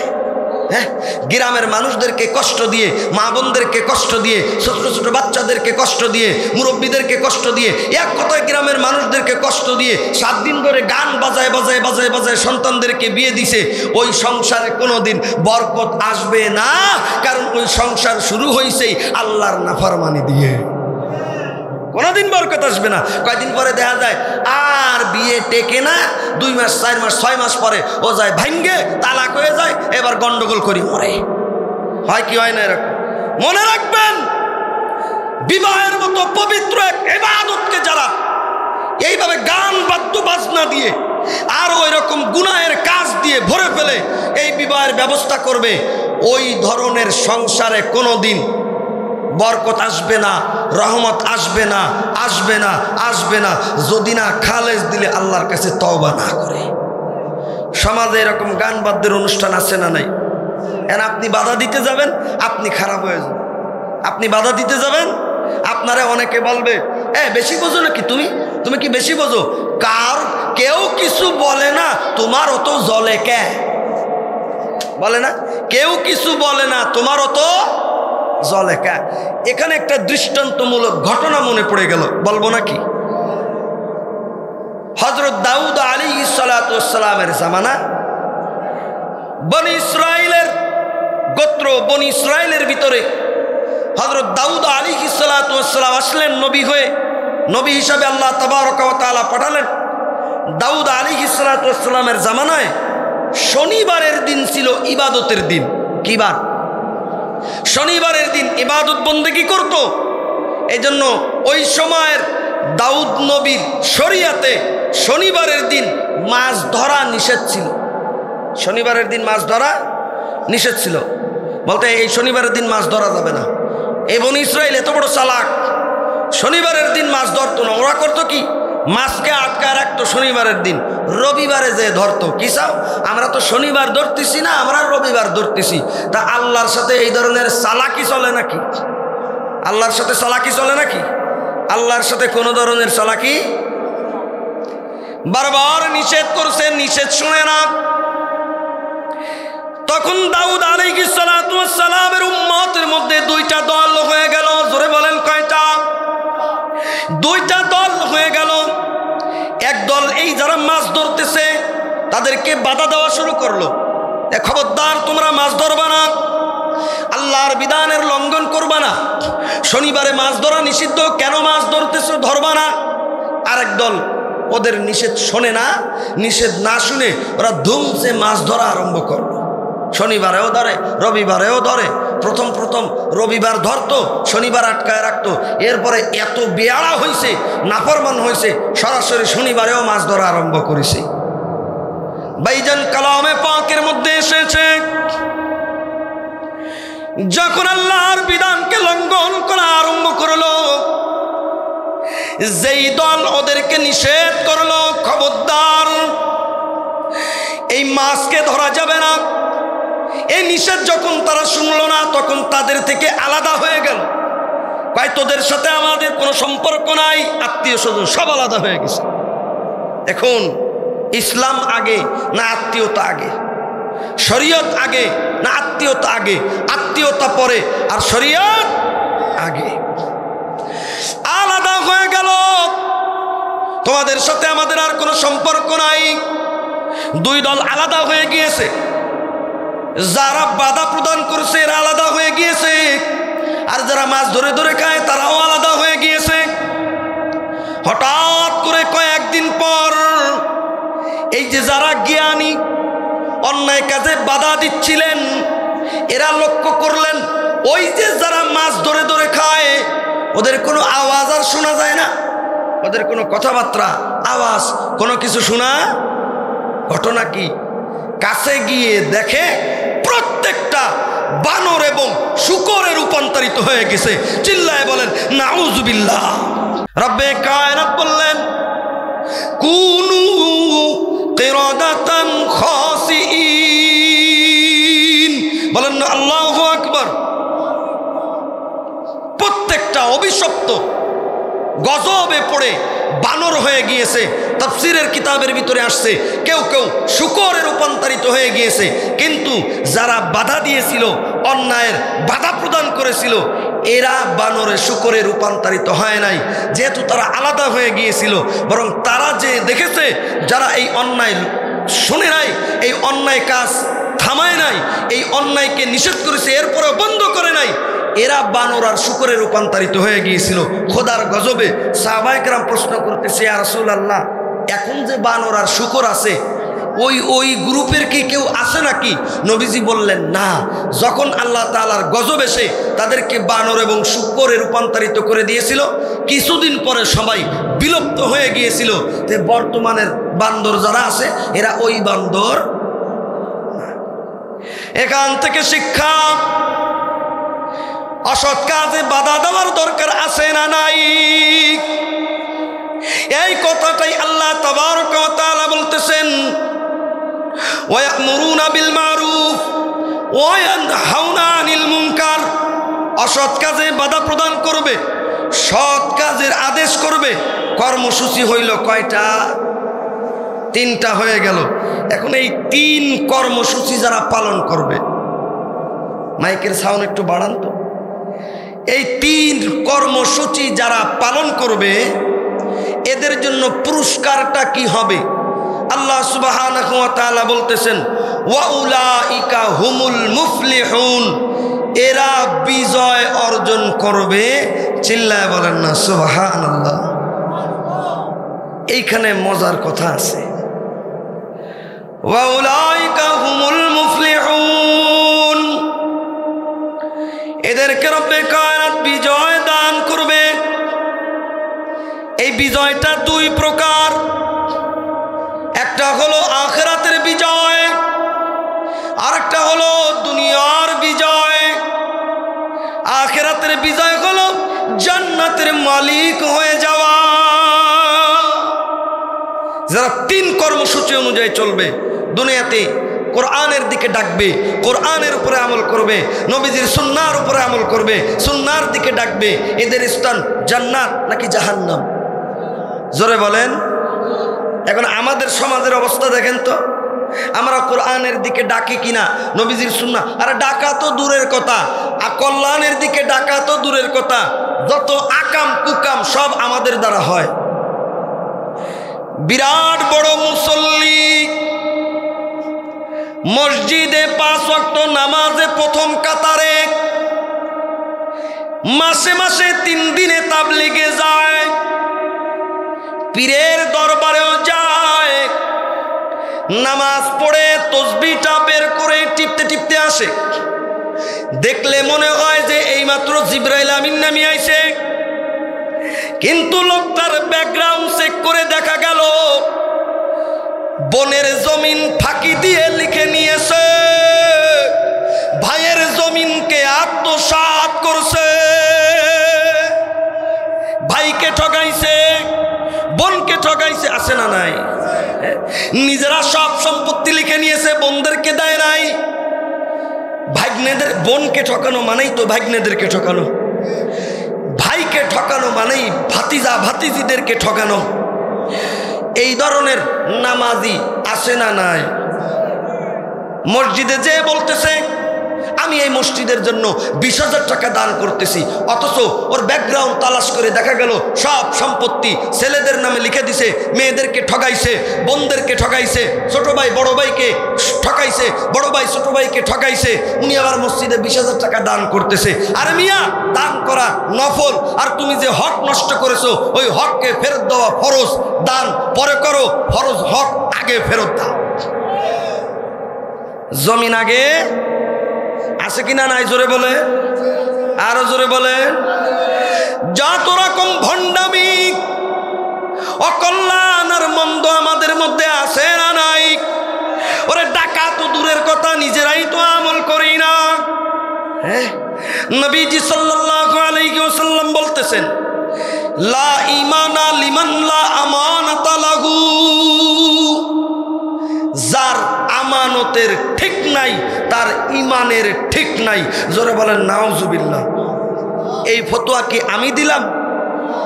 হ্যাঁ, গ্রামের মানুষদেরকে কষ্ট দিয়ে, মা বোনদেরকে কষ্ট দিয়ে, ছোট ছোট বাচ্চাদেরকে কষ্ট দিয়ে, মুরব্বীদেরকে কষ্ট দিয়ে, এক কথায় গ্রামের মানুষদেরকে কষ্ট দিয়ে 7 দিন ধরে গান বাজায় বাজায় বাজায় বাজায় সন্তানদেরকে বিয়ে দিছে। ওই সংসারে কোনোদিন বরকত আসবে না, কারণ ওই সংসার শুরু হয়েছেই আল্লাহর নাফরমানি দিয়ে। কোনোদিন বরকত আসবে না। কয়দিন পরে দেখা যায় আর বিয়ে টেকে না, 2 মাস 4 মাস 6 মাস পরে ও যায় ভাঙ্গে, তালাক হয়ে যায়, এবার গন্ডগোল করি মরে। হয় কি হয় না এরকম? মনে রাখবেন, বিবাহের মতো পবিত্র এক ইবাদতকে যারা এইভাবে গান বাদ্য বাজনা দিয়ে আর ওই রকম গুনাহের কাজ দিয়ে ভরে ফেলে এই বিবাহের ব্যবস্থা করবে, ওই ধরনের সংসারে কোনোদিন বরকত আসবে না, রহমত আসবে না, আসবে না, আসবে না, যদি না খালেজ দিলে আল্লাহর কাছে তওবা না করে। সমাজে এরকম গান বাদ্যের অনুষ্ঠান আছে না নাই? আপনি বাধা দিতে যাবেন, আপনি খারাপ হয়ে যাবেন। আপনি বাধা দিতে যাবেন, আপনারা অনেকে বলবে, বেশি বোঝো নাকি তুমি, তুমি কি বেশি বোঝো? কেউ কিছু বলে না, তোমার অত জ্বলে কে? বলে না, কেউ কিছু বলে না, তোমার অত জ্বলে কে? এখানে একটা দৃষ্টান্তমূলক ঘটনা মনে পড়ে গেল, বলবো নাকি? হযরত দাউদ আলাইহিস সালাতু ওয়াস সালামের জামানা, বনি ইসরাইলের গোত্র, বনি ইসরাইলের ভিতরে হযরত দাউদ আলাইহিস সালাতু ওয়াস সালাম আসলেন নবী হয়ে। নবী হিসাবে আল্লাহ তাবারকা ওয়া তাআলা পাঠালেন। দাউদ আলাইহিস সালাতু ওয়াস সালামের জামানায় শনিবারের দিন ছিল ইবাদতের দিন। কি বার? শনিবারের দিন ইবাদত বন্দেগী করত। এই জন্য ওই সময়ের দাউদ নবীর শরিয়াতে শনিবারের দিন মাছ ধরা নিষেধ ছিল। শনিবারের দিন মাছ ধরা নিষেধ ছিল, বলতে এই শনিবারের দিন মাছ ধরা যাবে না। এই বনি ইসরাইল এত বড় চালাক, শনিবারের দিন মাছ ধরতো না। ওরা করতো কি, মাছকে আটকায় রাখতো শনিবারের দিন, রবিবারে যে ধরতো। কি চাও, আমরা তো শনিবার ধরতেছি না, আমরা রবিবার ধরতেছি। তা আল্লাহর সাথে এই ধরনের চালাকি চলে নাকি? আল্লাহর সাথে চালাকি চলে নাকি? আল্লাহর সাথে কোনো ধরনের চালাকি। বারবার নিষেধ করছে, নিষেধ শুনে না। তখন দাউদ আলাইহিস সালাতু ওয়াস সালামের উম্মতের মধ্যে 2টা দল হয়ে গেল। জোরে বলেন কয়টা? 2টা দল হয়ে গেল। এক দল এই যারা মাছ ধরতেছে তাদেরকে বাধা দেওয়া শুরু করলো, খবরদার তোমরা মাছ ধরবা না, আল্লাহর বিধানের লঙ্ঘন করবা না, শনিবারে মাছ ধরা নিষিদ্ধ, কেন মাছ ধরতেছো, ধরবা না। আরেক দল ওদের নিষেধ শোনে না, নিষেধ না শুনে ওরা ধুমসে মাছ ধরা আরম্ভ করলো। শনিবারেও ধরে, রবিবারেও ধরে। প্রথম রবিবার ধরতো, শনিবার আটকায় রাখতো। এরপরে এত বেয়াড়া হয়েছে, নাফরমান হয়েছে, সরাসরি শনিবারেও মাছ ধরা আরম্ভ করেছে। ভাইজান, কালামে পাকের মধ্যে এসেছে, যখন আল্লাহর বিধানকে লঙ্ঘন করা আরম্ভ করলো, যেই দল ওদেরকে নিষেধ করলো খবরদার এই মাছকে ধরা যাবে না, এই নিষেধ যখন তারা শুনলো না, তখন তাদের থেকে আলাদা হয়ে গেল। ভাই, তোদের সাথে আমাদের কোনো সম্পর্ক নাই, আত্মীয় স্বজন সব আলাদা হয়ে গেছে। এখন ইসলাম আগে না আত্মীয়তা আগে? শরীয়ত আগে না আত্মীয়তা আগে? আত্মীয়তা পরে আর শরীয়ত আগে। আলাদা হয়ে গেল, তোমাদের সাথে আমাদের আর কোনো সম্পর্ক নাই। দুই দল আলাদা হয়ে গিয়েছে। যারা বাধা প্রদান করছে এরা আলাদা হয়ে গিয়েছে, আর যারা মাছ ধরে ধরে খায় তারাও আলাদা হয়ে গিয়েছে। হঠাৎ করে কয়েকদিন পর এই যে যারা জ্ঞানী অন্যায় কাজে বাধা দিচ্ছিলেন এরা লক্ষ্য করলেন ওই যে যারা মাছ ধরে ধরে খায় ওদের কোনো আওয়াজ আর শোনা যায় না, ওদের কোনো কথাবার্তা আওয়াজ কোনো কিছু শোনা। ঘটনা কি? কাছে গিয়ে দেখে প্রত্যেকটা বানর এবং শূকরে রূপান্তরিত হয়ে গেছে। চিল্লায় বলেন নাউজুবিল্লাহ। রব্বে কায়নাত বললেন কুনু কিরাদাতান খাসিইন, বলেন না আল্লাহু আকবার। প্রত্যেকটা অভিশপ্ত গজবে পড়ে বানর হয়ে গিয়েছে। তাফসীরের কিতাবের ভিতরে আসছে কেউ কেউ শূকরে রূপান্তরিত হয়ে গিয়েছে। কিন্তু যারা বাধা দিয়েছিল, অন্যায়ের বাধা প্রদান করেছিল, এরা বানরে শূকরে রূপান্তরিত হয় নাই, যেহেতু তারা আলাদা হয়ে গিয়েছিল। বরং তারা যে দেখেছে যারা এই অন্যায় শুনে নাই, এই অন্যায় কাজ থামায় নাই, এই অন্যায়কে নিষেধ করেছে এরপরেও বন্ধ করে নাই, এরা বানর আর শূকরে রূপান্তরিত হয়ে গিয়েছিল খোদার গজবে। সাহাবায়ে কেরাম প্রশ্ন করতেছে ইয়া রাসূলুল্লাহ, এখন যে বানর আর শূকর আছে ওই গ্রুপের কি কেউ আছে নাকি? নবীজি বললেন না, যখন আল্লাহ তাআলার গজব এসে তাদেরকে বানর এবং শূকরে রূপান্তরিত করে দিয়েছিল, কিছুদিন পরে সবাই বিলুপ্ত হয়ে গিয়েছিল। যে বর্তমানের বান্দর যারা আছে এরা ওই বান্দর। এখান থেকে শিক্ষা, অসৎ কাজে বাধা দেওয়ার দরকার আছে না নাই? এই কথাটাই আল্লাহ তাবারক ওয়া তাআলা বলতেছেন ওয়া ইয়া'মুরুনা বিল মারুফ ওয়া ইয়ানহাউনা আনিল মুনকার। অসৎ কাজে বাধা প্রদান করবে, সৎ কাজের আদেশ করবে। কর্মসূচি হইল কয়টা? 3টা হয়ে গেল। এখন এই 3 কর্মসূচি যারা পালন করবে, মাইকের সাউন্ড একটু বাড়ান তো। এই 3 কর্মসূচি যারা পালন করবে এদের জন্য পুরস্কারটা কি হবে? আল্লাহ সুবহানাহু ওয়া তাআলা বলতেছেন ওয়া উলাইকা হুমুল মুফলিহুন, এরা বিজয় অর্জন করবে। চিল্লায় বলেন না সুবহানাল্লাহ। এইখানে মজার কথা আছে। ওয়া উলাইকা হুমুল মুফলিহুন, এদেরকে রব্বে কায়নাত বিজয় দান করবে। এই বিজয়টা 2 প্রকার। একটা হলো আখিরাতের বিজয়, আর একটা হলো দুনিয়ার বিজয়। আখিরাতের বিজয় হলো জান্নাতের মালিক হয়ে যাওয়া। যারা 3 কর্মসূচি অনুযায়ী চলবে, দুনিয়াতে কোরআনের দিকে ডাকবে, কোরআনের উপরে আমল করবে, নবীজির সুন্নাহর উপরে আমল করবে, সুন্নাহর দিকে ডাকবে, এদের স্থান জান্নাত নাকি জাহান্নাম? জোরে বলেন। এখন আমাদের সমাজের অবস্থা দেখেন তো, আমরা কোরআনের দিকে ডাকি কিনা, নবীজির সুন্নাহ, আরে ডাকা তো দূরের কথা, কল্যাণের দিকে ডাকা তো দূরের কথা, যত আকাম কুকাম সব আমাদের দ্বারা হয়। বিরাট বড় মুসল্লি, মসজিদে 5 ওয়াক্ত নামাজে প্রথম কাতারে, মাসে মাসে 3 দিনে তাবলীগে যায়, পীরের দরবারেও যায়, নামাজ পড়ে তাসবিহটা বের করে টিপতে টিপতে আসে। দেখলে মনে হয় যে এইমাত্র জিবরাইল আমিন নামিয়ে আইছে, কিন্তু লোকটার ব্যাকগ্রাউন্ড চেক করে দেখা গেল বনের জমিন ফাঁকি দিয়ে লিখে নিয়েছে, ভাইয়ের জমিনকে আত্মসাৎ করছে, ভাইকে ঠকাইছে, বোনকে ঠকাইছে। আছে না নাই? নিজেরা সব সম্পত্তি লিখে নিয়েছে, বোনদেরকে দেয় নাই। ভাগ্নেদের, বোনকে ঠকানো মানেই তো ভাগ্নেদেরকে ঠকানো, ভাইকে ঠকানো মানেই ভাতিজা ভাতিজিদেরকে ঠকানো। এই ধরনের নামাজি আসে না নাই? মসজিদে যে বলতেছে আমি এই মসজিদের জন্য 20,000 টাকা দান করতেছি, অথচ ওর ব্যাকগ্রাউন্ড তালাশ করে দেখা গেল সব সম্পত্তি ছেলেদের নামে লিখে দিছে, মেয়েদেরকে ঠকাইছে, বোনদেরকে ঠকাইছে, ছোট ভাই বড় ভাইকে ঠকাইছে, বড় ভাই ছোট ভাইকে ঠকাইছে, উনি আবার মসজিদে 20,000 টাকা দান করতেছে। আরে মিয়া, দান করা নফল, আর তুমি যে হক নষ্ট করেছো ওই হককে ফেরত দেওয়া ফরজ। দান পরে করো, ফরজ হক আগে ফেরত দাও। জমিন আগে আছে কিনা নাই? জোরে বলে, আরো জোরে বলে। যত রকম ভণ্ডামি অকল্যাণ আর মন্দ আমাদের মধ্যে আছে না নাই? ওরে টাকা তো দূরের কথা, নিজেরাই তো আমল করি না। হ্যাঁ, নবীজি সাল্লাল্লাহু আলাইহি ওয়াসাল্লাম বলতেছেন, লা ঈমানা লিমান লা আমানাতা লাহু। যার আমানতের ঠিক নাই তার ঈমানের ঠিক নাই। জোরে বলেন নাউজুবিল্লাহ। এই ফতোয়া কি আমি দিলাম?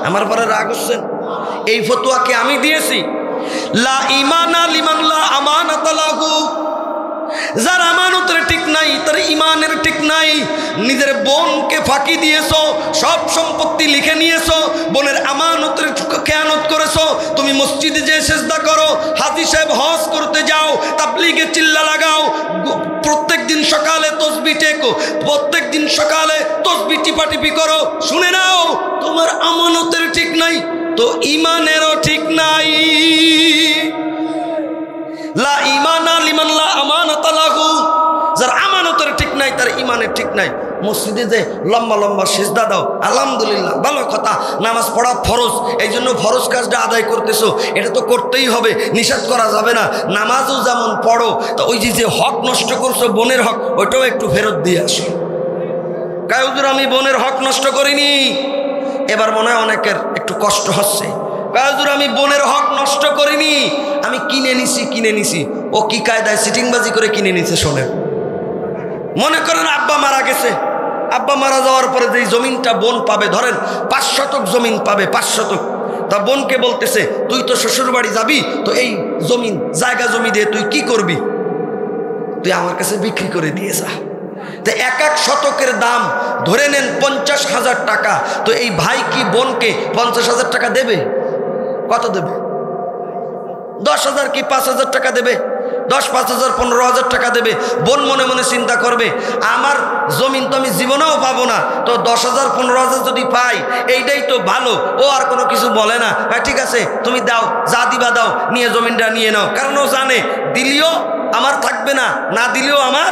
আমার পরে রাগ হচ্ছেন? এই ফতোয়া কি আমি দিয়েছি? লা ঈমানা লিমান লা আমানাতা লাহু। যার আমানতের ঠিক নাই তার ঈমানের ঠিক নাই। নিজের বোনকে ফাঁকি দিয়েছো, সব সম্পত্তি লিখে নিয়েছো, বোনের আমানতের খেয়ানত করেছো। তুমি মসজিদে যে সিজদা করো, হাজী সাহেব হজ করতে যাও, তাবলীগে চিল্লা লাগাও, প্রত্যেক দিন সকালে তসবিহ টেকো, প্রত্যেক দিন সকালে তসবিহ টিপাটিপি করো। শুনে নাও, তোমার আমানতের ঠিক নাই তো ঈমানেরও ঠিক নাই। লা ঈমানা লিমান লা আমানাতা লাহু। যার আমানতের ঠিক নাই তার ঈমানের ঠিক নাই। মসজিদে যে লম্বা লম্বা সিজদা দাও, আলহামদুলিল্লাহ, ভালো কথা, নামাজ পড়া ফরজ, এই জন্য ফরজ কাজটা আদায় করতেছো, এটা তো করতেই হবে, নিষেধ করা যাবে না। নামাজও যেমন পড়ো, তো ওই যে হক নষ্ট করছো, বোনের হক, ওইটাও একটু ফেরত দিয়ে আসো। কায় হুজুর আমি বোনের হক নষ্ট করিনি। এবার মনে হয় অনেকের একটু কষ্ট হচ্ছে। কায় হুজুর আমি বোনের হক নষ্ট করিনি, আমি কিনে নিছি। ও কি কায়দায় সিটিংবাজি করে কিনে নিছে শোনেন। মনে করেন আব্বা মারা গেছে, আব্বা মারা যাওয়ার পরে যে জমিনটা বোন পাবে, ধরেন 5 শতক জমিন পাবে, 5 শতক। তা বোনকে বলতেছে তুই তো শ্বশুর বাড়ি যাবি, তো এই জমিন জায়গা জমি দিয়ে তুই কি করবি? তুই আমার কাছে বিক্রি করে দিয়ে যা। তো 1 শতকের দাম ধরে নেন 50,000 টাকা। তো এই ভাই কি বোনকে 50,000 টাকা দেবে? কত দেবে? 10,000 কি 5,000 টাকা দেবে? 10, 5,000, 15,000 টাকা দেবে। বোন মনে মনে চিন্তা করবে আমার জমিন তো আমি জীবনেও পাবো না, তো 10,000, 15,000 যদি পাই এইটাই তো ভালো। ও আর কোনো কিছু বলে না, ঠিক আছে তুমি দাও, যা দিবা দাও, নিয়ে জমিনটা নিয়ে নাও। কারণ ও জানে দিলেও আমার থাকবে না, না দিলেও আমার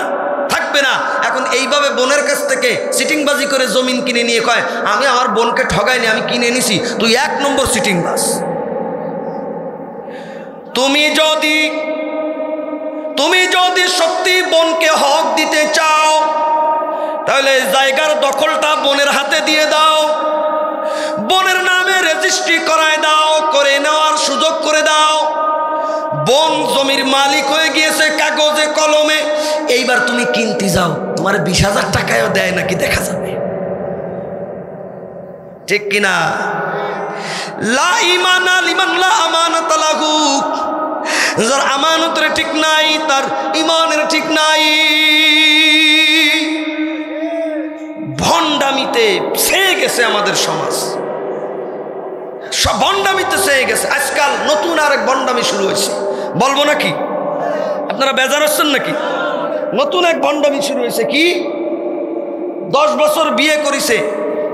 থাকবে না। এখন এইভাবে বোনের কাছ থেকে সিটিংবাজি করে জমিন কিনে নিয়ে কয় আমি আমার বোনকে ঠগাইনি, আমি কিনে নিছি। তুই 1 নম্বর সিটিংবাজ। তুমি যদি সত্যি বোনকে হক দিতে চাও, তাহলে জায়গার দখলটা বোনের হাতে দিয়ে দাও, বোনের নামে রেজিস্ট্রি করায় দাও, করে নেওয়ার সুযোগ করে দাও। বোন জমির মালিক হয়ে গিয়েছে কাগজে কলমে। এইবার তুমি কিনতে যাও, তোমার 20,000 টাকায়ও দেয় নাকি দেখা যাবে, ঠিক কিনা? লা ঈমানা লিমান লা আমানাতা লাহু। যার আমানতের ঠিক নাই তার ঈমানের ঠিক নাই। ভণ্ডামিতে ছেয়ে গেছে আমাদের সমাজ, সব ভণ্ডামিতে ছেয়ে গেছে। আজকাল নতুন আরেক ভণ্ডামি শুরু হয়েছে, বলবো নাকি? আপনারা বেজার হচ্ছেন নাকি? নতুন এক ভণ্ডামি শুরু হয়েছে। কি? 10 বছর বিয়ে করেছে,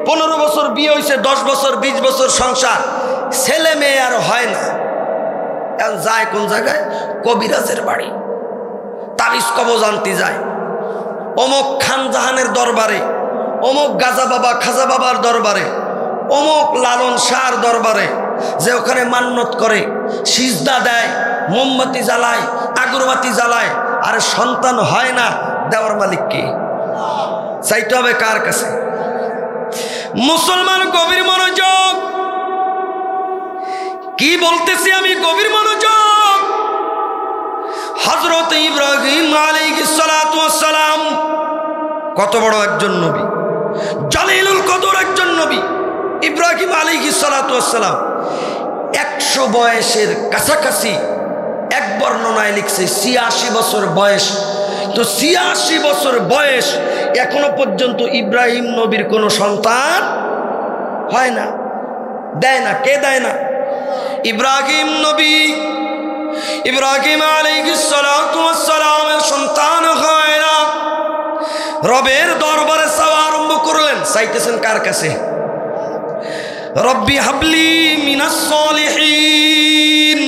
15 বছর বিয়ে হয়েছে, 10 বছর 20 বছর সংসার, ছেলে মেয়ে আর হয় না। এখন যায় কোন জায়গায়? কবিরাজের বাড়ি, তাবিজ কবজ আনতে যায়, অমুক খান জাহানের দরবারে, অমুক গাজা বাবা খাজা বাবার দরবারে, অমুক লালন শাহর দরবারে, যে ওখানে মান্নত করে, সিজদা দেয়, মোমবাতি জ্বালায়, আগরবাতি জ্বালায়। আর সন্তান হয় না, দেওয়ার মালিক কে? চাইতে হবে কার কাছে? মুসলমান গভীর মনোযোগ। কি বলতেছি আমি? গভীর মনোযোগ। হযরত ইব্রাহিম আলাইহিস সালাতু ওয়াস সালাম কত বড় একজন নবী, জলিলুল কদর একজন নবী। ইব্রাহিম আলাইহিস সালাতু ওয়াস সালাম 100 100 বয়সের কাছাকাছি, এক বর্ণনায় লিখছে 86 বছর বয়স। তো 86 বছর বয়স, এখনো পর্যন্ত ইব্রাহিম নবীর কোনো সন্তান হয় না, দেয় না। কে দেয় না? ইব্রাহিম নবী, ইব্রাহিম আলাইহিস সালাতু ওয়াস সালামের সন্তান হয় না। রবের দরবারে চাওয়া আরম্ভ করলেন। চাইতেছেন কার কাছে? রব্বি হাবলি মিনাস সলিহিন,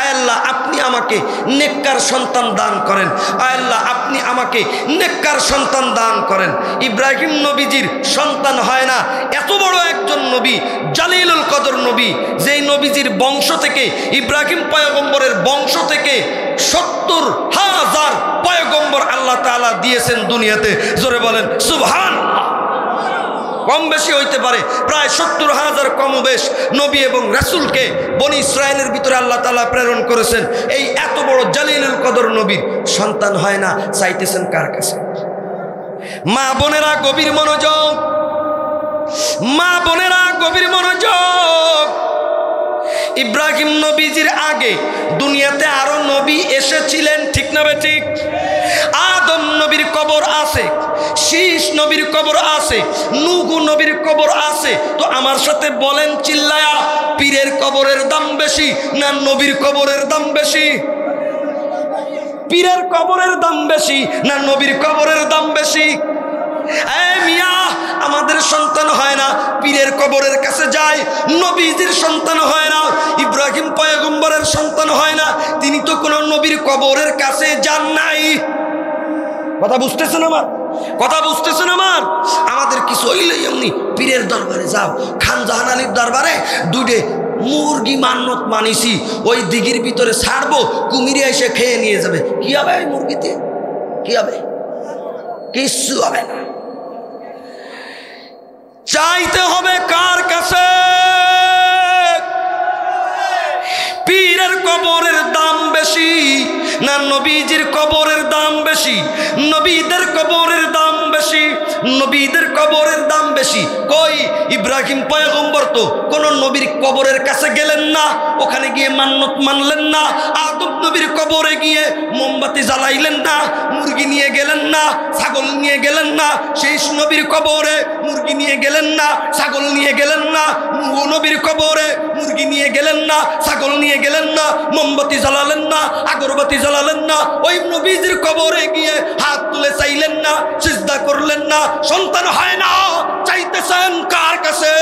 আয় আল্লাহ আপনি আমাকে নেককার সন্তান দান করেন, আয় আল্লাহ আপনি আমাকে নেককার সন্তান দান করেন। ইব্রাহিম নবীজির সন্তান হয় না। এত বড় একজন নবী, জালিলুল কদর নবী, যেই নবীজির বংশ থেকে, ইব্রাহিম পয়গম্বরের বংশ থেকে 70,000 পয়গম্বর আল্লাহ তাআলা দিয়েছেন দুনিয়াতে। জোরে বলেন সুবহানাল্লাহ। কম বেশি হইতে পারে, প্রায় 70,000 কমবেশ নবী এবং রাসূলকে বনি ইসরায়েলের ভিতরে আল্লাহ তাআলা প্রেরণ করেছেন। এই এত বড় জালিলুল কদর নবীর সন্তান হয় না, চাইতেছেন কার কাছে? মা বোনেরা গভীর মনোযোগ, মা বোনেরা গভীর মনোযোগ। ইব্রাহিম নবীজির আগে দুনিয়াতে আরো নবী এসেছিলেন, ঠিক না ঠিক? আদম নবীর কবর আছে, শীষ নবীর কবর আছে, নূহ নবীর কবর আছে। তো আমার সাথে বলেন চিল্লায়া, পীরের কবরের দাম বেশি না নবীর কবরের দাম বেশি? পীরের কবরের দাম বেশি না নবীর কবরের দাম বেশি? মিয়া, আমাদের সন্তান হয় না, পীরের কবরের কাছে যায়। নবীজির সন্তান হয় না, ইব্রাহিম পয়গম্বরের সন্তান হয় না, তিনি তো কোনো নবীর কবরের কাছে যান নাই। কথা বুঝতেছেন আমার? কথা বুঝতেছেন আমার? আমাদের কিছু হইলেই এমনি পীরের দরবারে যাও, খান জাহান আলীর দরবারে দুইটে মুরগি মান্নত মানিছি, ওই দিঘির ভিতরে ছাড়বো, কুমিরে এসে খেয়ে নিয়ে যাবে। কি হবে ওই মুরগিতে? কি হবে? কিচ্ছু হবে না। চাইতে হবে কার কাছে? পীরের কবরের দাম বেশি না নবীজির কবরের দাম বেশি? নবীদের কবরের দাম বেশি, নবীদের কবরের দাম বেশি। কই ইব্রাহিম পয়গম্বর তো কোন নবীর কবরের কাছে গেলেন না, ওখানে গিয়ে মান্নত মানলেন না। আদম নবীর কবরে গিয়ে মোমবাতি জ্বালাইলেন না, মুরগি নিয়ে গেলেন না, ছাগল নিয়ে গেলেন না। শেষ নবীর কবরে মুরগি নিয়ে গেলেন না, ছাগল নিয়ে গেলেন না। নূহ নবীর কবরে মুরগি নিয়ে গেলেন না, ছাগল নিয়ে গেলেন না, মোমবাতি জ্বালালেন না, আগরবাতি জ্বালালেন না। ওই নবীজির কবরে গিয়ে হাত তুলে চাইলেন না, সিজদা করলেন না। সন্তান হয় না, চাইতেছেন কার কাছে?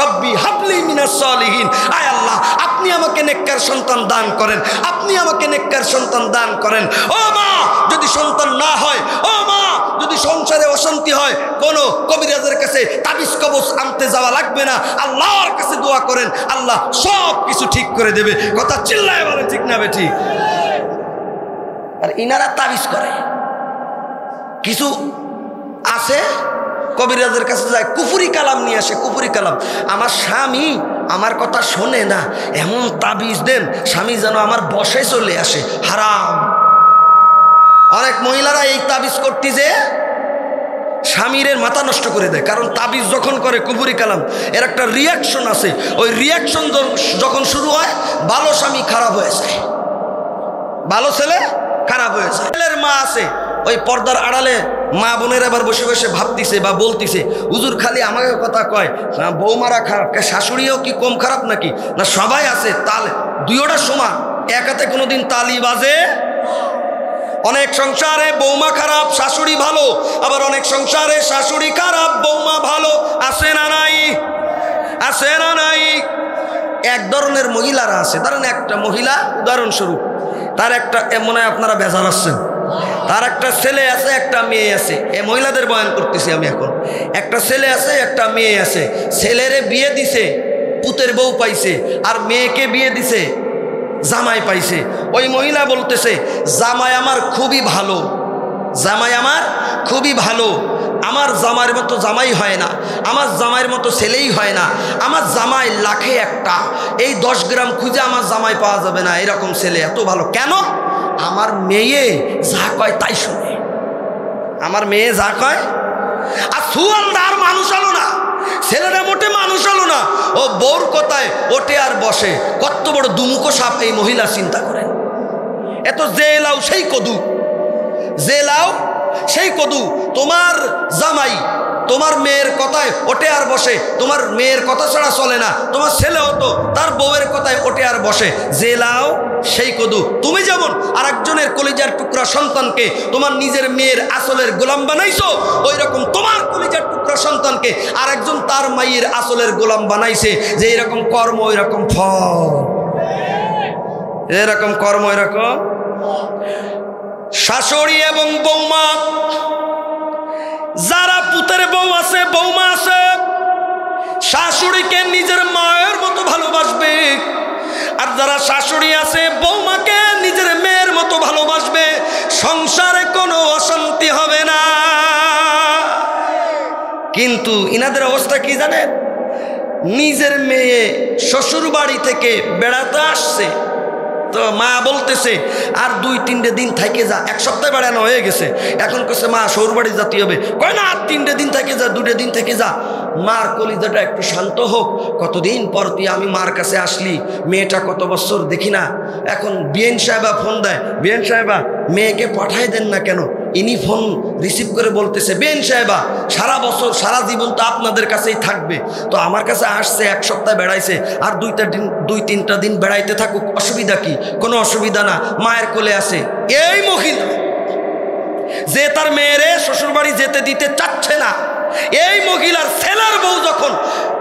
রব্বি হাবলি মিনাস সলিহিন, আয় আল্লাহ আপনি আমাকে নেককার সন্তান দান করেন, আপনি আমাকে নেককার সন্তান দান করেন। ও মা, যদি সন্তান না হয়, ও মা যদি সংসারে অশান্তি হয়, কোন কবিরাজের কাছে তাবিজ কবজ আনতে যাওয়া লাগবে না, আল্লাহর কাছে দোয়া করেন, আল্লাহ সব কিছু ঠিক করে দেবে। কথা চিল্লায় বলে ঠিক না বেঠিক? আর ইনারা তাবিজ করে। কিছু আছে কবিরাজের কাছে যায়, কুফুরি কালাম নিয়ে আসে, কুফুরি কালাম। আমার স্বামী আমার কথা শোনে না, এমন তাবিজ দেন স্বামী যেন আমার বসে চলে আসে। হারাম। অনেক মহিলারা এই তাবিজ করতে যে স্বামীর মাথা নষ্ট করে দেয়। কারণ তাবিজ যখন করে কুফুরি কালাম, এর একটা রিয়াকশন আছে। ওই রিয়াকশন যখন শুরু হয়, ভালো স্বামী খারাপ হয়ে যায়, ভালো ছেলে খারাপ হয়ে যায়। ছেলের মা আছে, ওই পর্দার আড়ালে মা বোনের আবার বসে বসে ভাবতিছে বা বলতিছে, হুজুর খালি আমাকে কথা কয় না, বৌমারা খারাপ, শাশুড়িও কি কম খারাপ নাকি? না, সবাই আছে, তাল দুইটা সমান, এক হাতে কোনোদিন তালি বাজে। অনেক সংসারে বৌমা খারাপ, শাশুড়ি ভালো, আবার অনেক সংসারে শাশুড়ি খারাপ, বৌমা ভালো। আছে না নাই? আছে না নাই? এক ধরনের মহিলারা আছে, ধরেন একটা মহিলা উদাহরণস্বরূপ, তার একটা মনে হয় আপনারা বেজার আসছেন, তার একটা ছেলে আছে, একটা মেয়ে আছে। এই মহিলাদের বয়ান করতেছি আমি এখন। একটা ছেলে আছে, একটা মেয়ে আছে। ছেলেরে বিয়ে দিছে, পুতের বউ পাইছে, আর মেয়েকে বিয়ে দিছে, জামাই পাইছে। ওই মহিলা বলতেছে, জামাই আমার খুবই ভালো, জামাই আমার খুবই ভালো, আমার জামাইয়ের মতো জামাই হয় না, আমার জামাইয়ের মতো ছেলেই হয় না, আমার জামাই লাখে একটা, এই 10 গ্রাম খুঁজে আমার জামাই পাওয়া যাবে না, এরকম ছেলে এত ভালো। কেন? আমার মেয়ে যা কয় তাই শুনে, আমার মেয়ে যা কয়। আর সুয়ালদার মানুষ হলো না, ছেলেটা মোটে মানুষ হলো না, ও বউর কথায় ওঠে আর বসে। কত বড় দুমুখো সাপ এই মহিলা, চিন্তা করেন। এত যে লাউ সেই কদু, যে লাউ সেই কদু। তোমার জামাই তোমার মেয়ের কথায় ওঠে আর বসে, তোমার মেয়ের কথা ছাড়া চলে না। তোমার ছেলেও তো তার বউয়ের কথায় ওঠে আর বসে। যে লাউ সেই কদু। তুমি যেমন আরেকজনের কলিজার টুকরা সন্তানকে তোমার নিজের মেয়ের আসলের গোলাম বানাইছো, ওই রকম তোমার কলিজার টুকরা সন্তানকে আরেকজন তার মায়ের আসলের গোলাম বানাইছে। যে এরকম কর্ম ওই রকম ফল, এরকম কর্ম এরকম। শাশুড়ি এবং বৌমা, যারা পুতের বউ আছে, বৌমা আছে, শাশুড়িকে নিজের মায়ের মতো ভালোবাসবে। আর যারা শাশুড়ি আছে, বৌমাকে নিজের মেয়ের মতো ভালোবাসবে। সংসারে কোনো অশান্তি হবে না। কিন্তু ইনাদের অবস্থা কি জানেন? নিজের মেয়ে শ্বশুর বাড়ি থেকে বেড়াতে আসছে, তো মা বলতেছে আর 2-3 দিন থেকে যা। 1 সপ্তাহ বেড়ানো হয়ে গেছে, এখন কইছে মা শ্বশুর বাড়ি যেতে হবে। কয় না, আর 3 দিন থেকে যা, 2 দিন থেকে যা। মার কলিজাটা একটু শান্ত হোক। কতদিন পর তুই আমি মার কাছে আসলি, মেয়েটা কত বছর দেখি না। এখন বিএন সাহেবা ফোন দেয়, বিএন সাহেবা মেয়েকে পাঠাই দেন না কেন? ইনি ফোন রিসিভ করে বলতেছে, বিএন সাহেবা সারা বছর সারা জীবন তো আপনাদের কাছেই থাকবে, তো আমার কাছে আসছে 1 সপ্তাহ বেড়াইছে, আর 2-3টা দিন বেড়াইতে থাকুক, অসুবিধা কি? কোনো অসুবিধা না, মায়ের কোলে আছে। এই মহিলা যে তার মেয়েরে শ্বশুরবাড়ি যেতে দিতে চাচ্ছে না, এই মহিলার ছেলের বউ যখন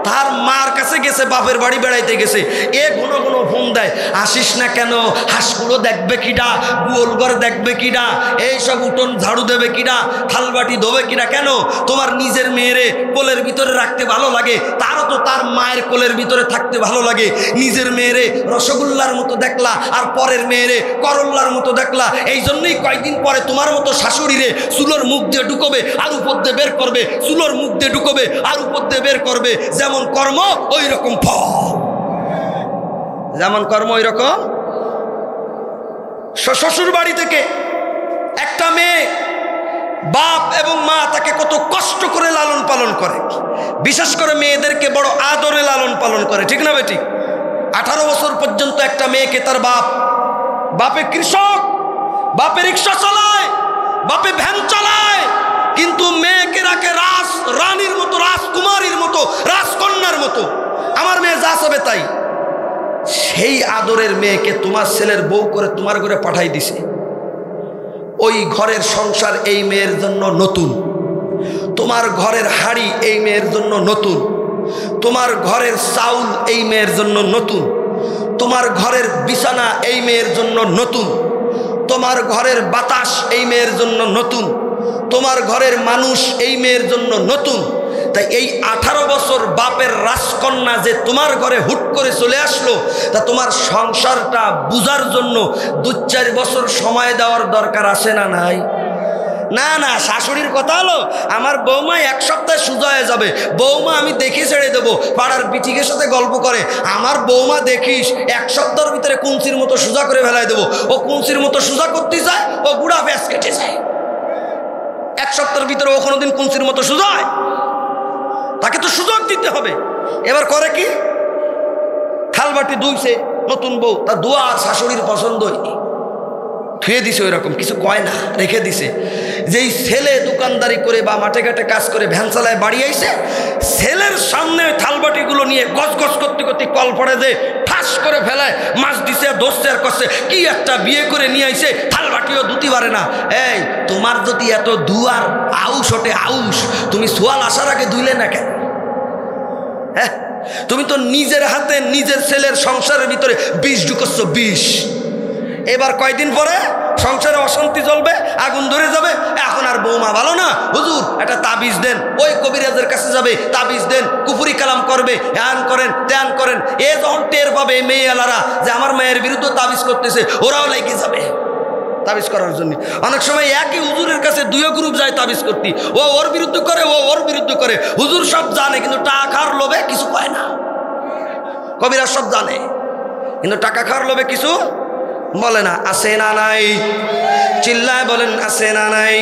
তার মার কাছে গেছে, বাপের বাড়ি বেড়াইতে গেছে, এ ঘন ঘন ফোন দেয়, আসিস না কেন? হাঁসগুলো দেখবে কিনা, গোলঘর দেখবে কিনা, এইসব উঠোন ঝাড়ু দেবে কিনা, থালবাটি ধোবে কিনা। কেন? তোমার নিজের মেয়েরে কোলের ভিতরে রাখতে ভালো লাগে, তারও তো তার মায়ের কোলের ভিতরে থাকতে ভালো লাগে। নিজের মেয়েরে রসগোল্লার মতো দেখলা, আর পরের মেয়েরে করল্লার মতো দেখলা। এই জন্যই কয়েকদিন পরে তোমার মতো শাশুড়িরে চুলোর মুখ দিয়ে ঢুকবে আর উপর দিয়ে বের করবে, চুলোর মুখ দিয়ে ঢুকবে আর উপর দিয়ে বের করবে। যেমন কর্ম ওই রকম ফল, যেমন কর্ম ওই রকম। শ্বশুর বাড়ি থেকে একটা মেয়ে, বাপ এবং মা তাকে কত কষ্ট করে লালন পালন করে, বিশেষ করে মেয়েদেরকে বড় আদরে লালন পালন করে, ঠিক না বেটি? 18 বছর পর্যন্ত একটা মেয়েকে তার বাপে কৃষক, বাপে রিক্সা চালায়, বাপে ভ্যান চালায়, কিন্তু মেয়েকে রাখে রানীর মতো, রাজকুমারীর মতো, রাজকন্যার মতো। আমার মেয়ে যা চাবে তাই। সেই আদরের মেয়েকে তোমার ছেলের বউ করে তোমার ঘরে পাঠাই দিছে। ওই ঘরের সংসার এই মেয়ের জন্য নতুন, তোমার ঘরের হাড়ি এই মেয়ের জন্য নতুন, তোমার ঘরের চাউল এই মেয়ের জন্য নতুন, তোমার ঘরের বিছানা এই মেয়ের জন্য নতুন, তোমার ঘরের বাতাস এই মেয়ের জন্য নতুন, তোমার ঘরের মানুষ এই মেয়ের জন্য নতুন। তাই এই 18 বছর বাপের রাজকন্যা যে তোমার ঘরে হুট করে চলে আসলো, তা তোমার সংসারটা বুঝার জন্য 2-4 বছর সময় দেওয়ার দরকার আছে না নাই? না না, শাশুড়ির কথা হলো আমার বৌমা 1 সপ্তাহে সোজা হয়ে যাবে। বৌমা আমি দেখে ছেড়ে দেবো, পাড়ার বিটিকের সাথে গল্প করে, আমার বৌমা দেখিস 1 সপ্তাহের ভিতরে কুঞ্চির মতো সোজা করে ফেলাই দেবো। ও কুঞ্চির মতো সোজা করতে চায়, ও গুড়া প্যাঁচ কেটে যায়। 1 সপ্তাহের ভিতরে ও কোনোদিন কুঞ্চির মতো সোজা হয়? তাকে তো সুযোগ দিতে হবে। এবার করে কি? থালবাটি ধুইছে নতুন বউ, তার ধোয়া আর শাশুড়ির পছন্দ হয়নি, ধুয়ে দিছে, ওই রকম কিছু কয় না, রেখে দিছে। যেই ছেলে দোকানদারি করে বা মাঠে ঘাটে কাজ করে ভ্যান চালায় বাড়ি আইছে, ছেলের সামনে থালবাটিগুলো নিয়ে গজ গজ করতে করতে কল পড়ে যে ঠাস করে ফেলায়, মাছ দিছে, দোষছে আর করছে কি একটা বিয়ে করে নিয়ে আইছে, থালবাটিও ধুতে পারে না। এই তোমার যদি এত ধুয়ার আউশ ওঠে, আউশ, তুমি সোয়াল আসার আগে ধুইলে না কেন? হ্যাঁ, তুমি তো নিজের হাতে নিজের ছেলের সংসারের ভিতরে বিষ ঢুকচ্ছ, বিষ। এবার কয়দিন পরে সংসারে অশান্তি চলবে, আগুন ধরে যাবে। এখন আর বৌমা ভালো না, হুজুর একটা তাবিজ দেন, ওই কবিরাজের কাছে যাবে, তাবিজ দেন, কুফরি কালাম করবে, হ্যান করেন ত্যান করেন। এ যখন টের পাবে মেয়ে এলারা যে আমার মেয়ের বিরুদ্ধে তাবিজ করতেছে, ওরাও লেগে যাবে তাবিজ করার জন্য। অনেক সময় একই হুজুরের কাছে 2 গ্রুপ যায় তাবিজ করতে, ও ওর বিরুদ্ধে করে, ও ওর বিরুদ্ধে করে। হুজুর সব জানে কিন্তু টাকা খাওয়ার লোভে কিছু পায় না। কবিরাজ সব জানে কিন্তু টাকা খাওয়ার লোভে কিছু বলে না। আছে না নাই? চিল্লায় বলেন আছে না নাই?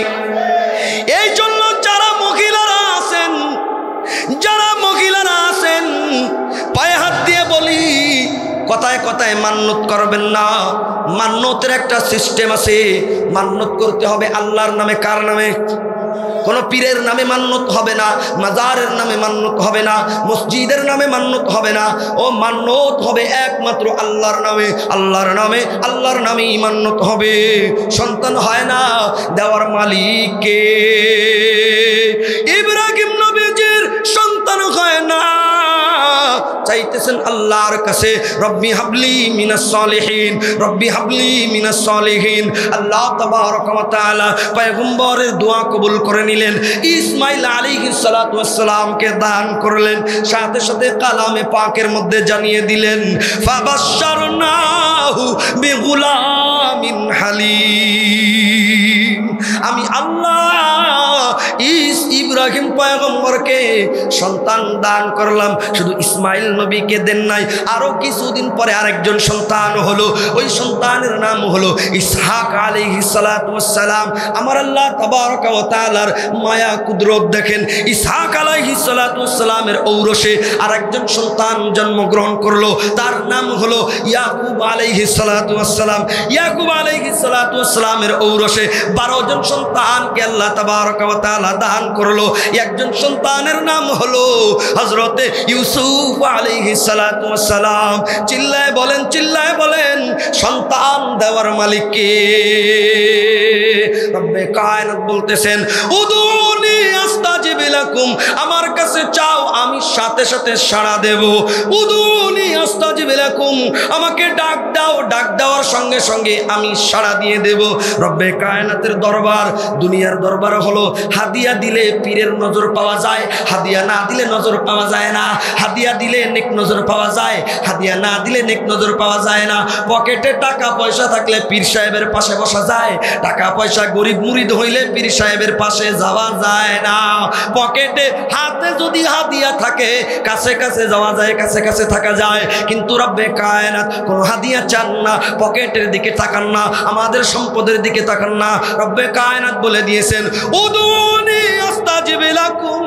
এই জন্য যারা মহিলারা আছেন পায়ে কথায় কথায় মান্নত করবেন না। মান্নতের একটা সিস্টেম আছে। মান্নত করতে হবে আল্লাহর নামে। কার নামে? কোনো পীরের নামে মান্নত হবে না, মাজারের নামে মান্নত হবে না, মসজিদের নামে মান্নত হবে না। ও মান্নত হবে একমাত্র আল্লাহর নামে। আল্লাহর নামে, আল্লাহর নামেই মান্নত হবে। সন্তান হয় না, দেওয়ার মালিক কে? ইব্রাহিম নবীজির সন্তান হয় না, চাইতেছেন আল্লাহর কাছে, রব্বি হাবলি মিনাস সালিহিন, রব্বি হাবলি মিনাস সালিহিন। আল্লাহ তাবারক ওয়া তাআলা পয়গম্বরের দোয়া কবুল করে নিলেন। ইসমাইল আলাইহিস সালাতু ওয়াস সালামকে দান করলেন। সাথে সাথে কালামে পাকের মধ্যে জানিয়ে দিলেন, ফাবাশশারনাহু বিগুলামিন হালিম। আমি আল্লাহ ইব্রাহিম পয়গম্বরকে সন্তান দান করলাম। শুধু ইসমাইল নবীকে দেন নাই, আরো কিছুদিন পরে আরেকজন সন্তান হলো। ওই সন্তানের নাম হলো ইসহাক আলাইহিস সালাতু ওয়াস সালাম। আমার আল্লাহ তাবারক ওয়া তাআলার মায়া কুদরত দেখেন। ইসহাক আলাইহিস সালাতু ওয়াস সালামের ঔরসে আরেকজন সন্তান জন্মগ্রহণ করলো। তার নাম হলো ইয়াকুব আলাইহিস সালাতু ওয়াস সালাম। ইয়াকুব আলাইহিস সালাতু ওয়াস সালামের ঔরসে 12 জন সন্তানকে আল্লাহ তাবারক ওয়া তাআলা দান করলো। একজন সন্তানের নাম হলো হযরতে ইউসুফ আলাইহিস সালাতু ওয়াস সালাম। চিল্লায় বলেন, চিল্লায় বলেন, সন্তান দেওয়ার মালিক কে? রব্বে কায়নাত বলতেছেন, উদুনি আস্তাজিব লাকুম, আমার কাছে চাও আমি সাথে সাথে সাড়া দেব। উদুনি আস্তাজিব লাকুম, আমাকে ডাক দাও, ডাক দেওয়ার সঙ্গে সঙ্গে আমি সাড়া দিয়ে দেব। রব্বে কায়নাতের দরবার দুনিয়ার দরবার হলো হাদিয়া দিলে পীরের নজর পাওয়া যায়, হাদিয়া না দিলে নজর পাওয়া যায় না। হাদিয়া দিলে নেক নজর পাওয়া যায়, হাদিয়া না দিলে নেক নজর পাওয়া যায় না। পকেটে টাকা পয়সা থাকলে পীর সাহেবের পাশে বসা যায়, টাকা পয়সা গরিব মুরিদ হইলে পীর সাহেবের পাশে যাওয়া যায় না। পকেটে হাতে যদি হাদিয়া থাকে কাছে কাছে যাওয়া যায়, কাছে কাছে থাকা যায়। কিন্তু রব্বে কায়নাত কোন হাদিয়া চান না, পকেটের দিকে তাকান না, আমাদের সম্পদের দিকে তাকান না। রব্বে কায়নাত বলে দিয়েছেন, উদুনি আস্তাজিব লাকুম,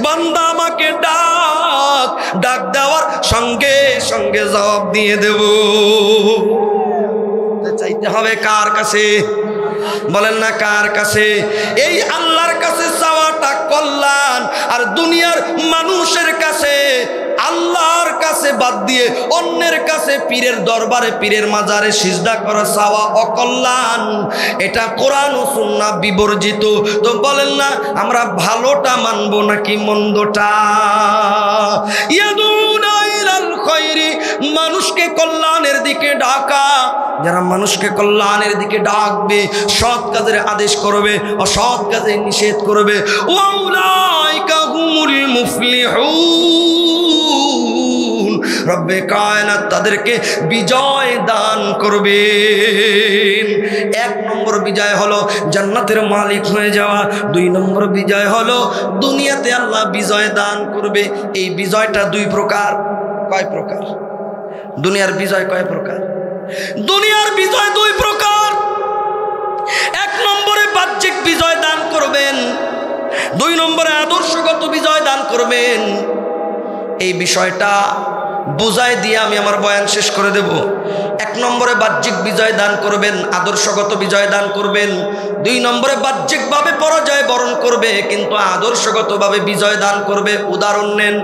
বান্দা আমাকে ডাক, ডাক দেওয়ার সঙ্গে সঙ্গে জবাব দিয়ে দেব। চাইতে হবে কার কাছে? বলেন না কার কাছে? এই আল্লাহর কাছে চাওয়াটা কল্যাণ। আর দুনিয়ার মানুষের কাছে, আল্লাহর কাছে বাদ দিয়ে অন্যের কাছে পীরের দরবারে পীরের মাজারে সিজদা করা চাওয়া অকল্যাণ। এটা কোরআন ও সুন্নাহ বিবর্জিত। তো বলেন না আমরা ভালোটা মানবো নাকি মন্দটা? ইয়াদুনা ইলাল খায়রি, মানুষকে কল্যাণের দিকে ডাকা। যারা মানুষকে কল্যাণের দিকে ডাকবে, সৎ কাজের আদেশ করবে, অসৎ কাজে নিষেধ করবে, ওয়াউলাইকা হুমুল মুফলিহুন, রব্বে কায়নাত তাদেরকে বিজয় দান করবেন। 1 নম্বর বিজয় হলো জান্নাতের মালিক হয়ে যাওয়া। 2 নম্বর বিজয় হলো দুনিয়াতে আল্লাহ বিজয় দান করবে। এই বিজয়টা 2 প্রকার। কয় প্রকার? দুনিয়ার বিজয় কয় প্রকার? দুনিয়ার বিজয় 2 প্রকার। 1 নম্বরে বাহ্যিক বিজয় দান করবেন, 2 নম্বরে আদর্শগত বিজয় দান করবেন। এই বিষয়টা বুঝাই দিয়ে আমি আমার বয়ান শেষ করে দেব। 1 নম্বরে বাহ্যিক বিজয় দান করবেন, আদর্শগত বিজয় দান করবেন। 2 নম্বরে বাহ্যিকভাবে পরাজয় বরণ করবে কিন্তু আদর্শগতভাবে বিজয় দান করবে। উদাহরণ নেন,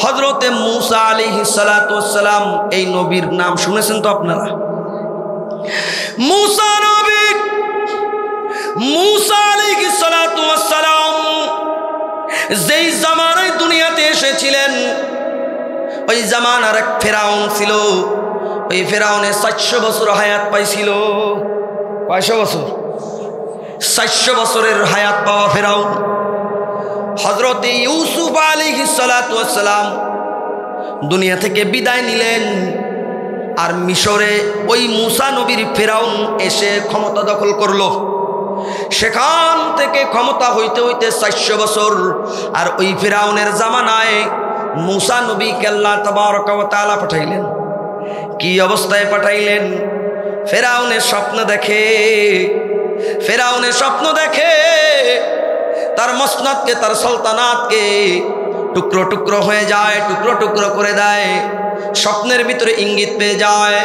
হযরতে মূসা আলাইহিস সালাতু ওয়াস সালাম, এই নবীর নাম শুনেছেন তো আপনারা? মূসা নবী, মূসা আলাইহিস সালাতু ওয়াস সালাম যেই জামানায় দুনিয়াতে এসেছিলেন, ওই জামানার এক ফেরাউন ছিল। ওই ফেরাউনে 400 বছর হায়াত পাইছিল। কয়শো বছর? 400 বছরের হায়াত পাওয়া ফেরাউন। হযরতে ইউসুফ আলাইহিস সালাতু ওয়াস সালাম দুনিয়া থেকে বিদায় নিলেন। আর মিশরে ওই মূসা নবীর ফেরাউন এসে ক্ষমতা দখল করলো। সেখান থেকে ক্ষমতা হইতে হইতে 400 বছর। আর ওই ফেরাউনের জামানায় মূসা নবীকে আল্লাহ তাবারক ওয়া তাআলা পাঠাইলেন। কি অবস্থায় পাঠাইলেন? ফেরাউনের স্বপ্ন দেখে, ফেরাউনের স্বপ্ন দেখে তার মসনদকে, তার সালতানাতকে টুকরো টুকরো হয়ে যায়, টুকরো টুকরো করে দেয়। স্বপ্নের ভিতরে ইঙ্গিত পেয়ে যায়,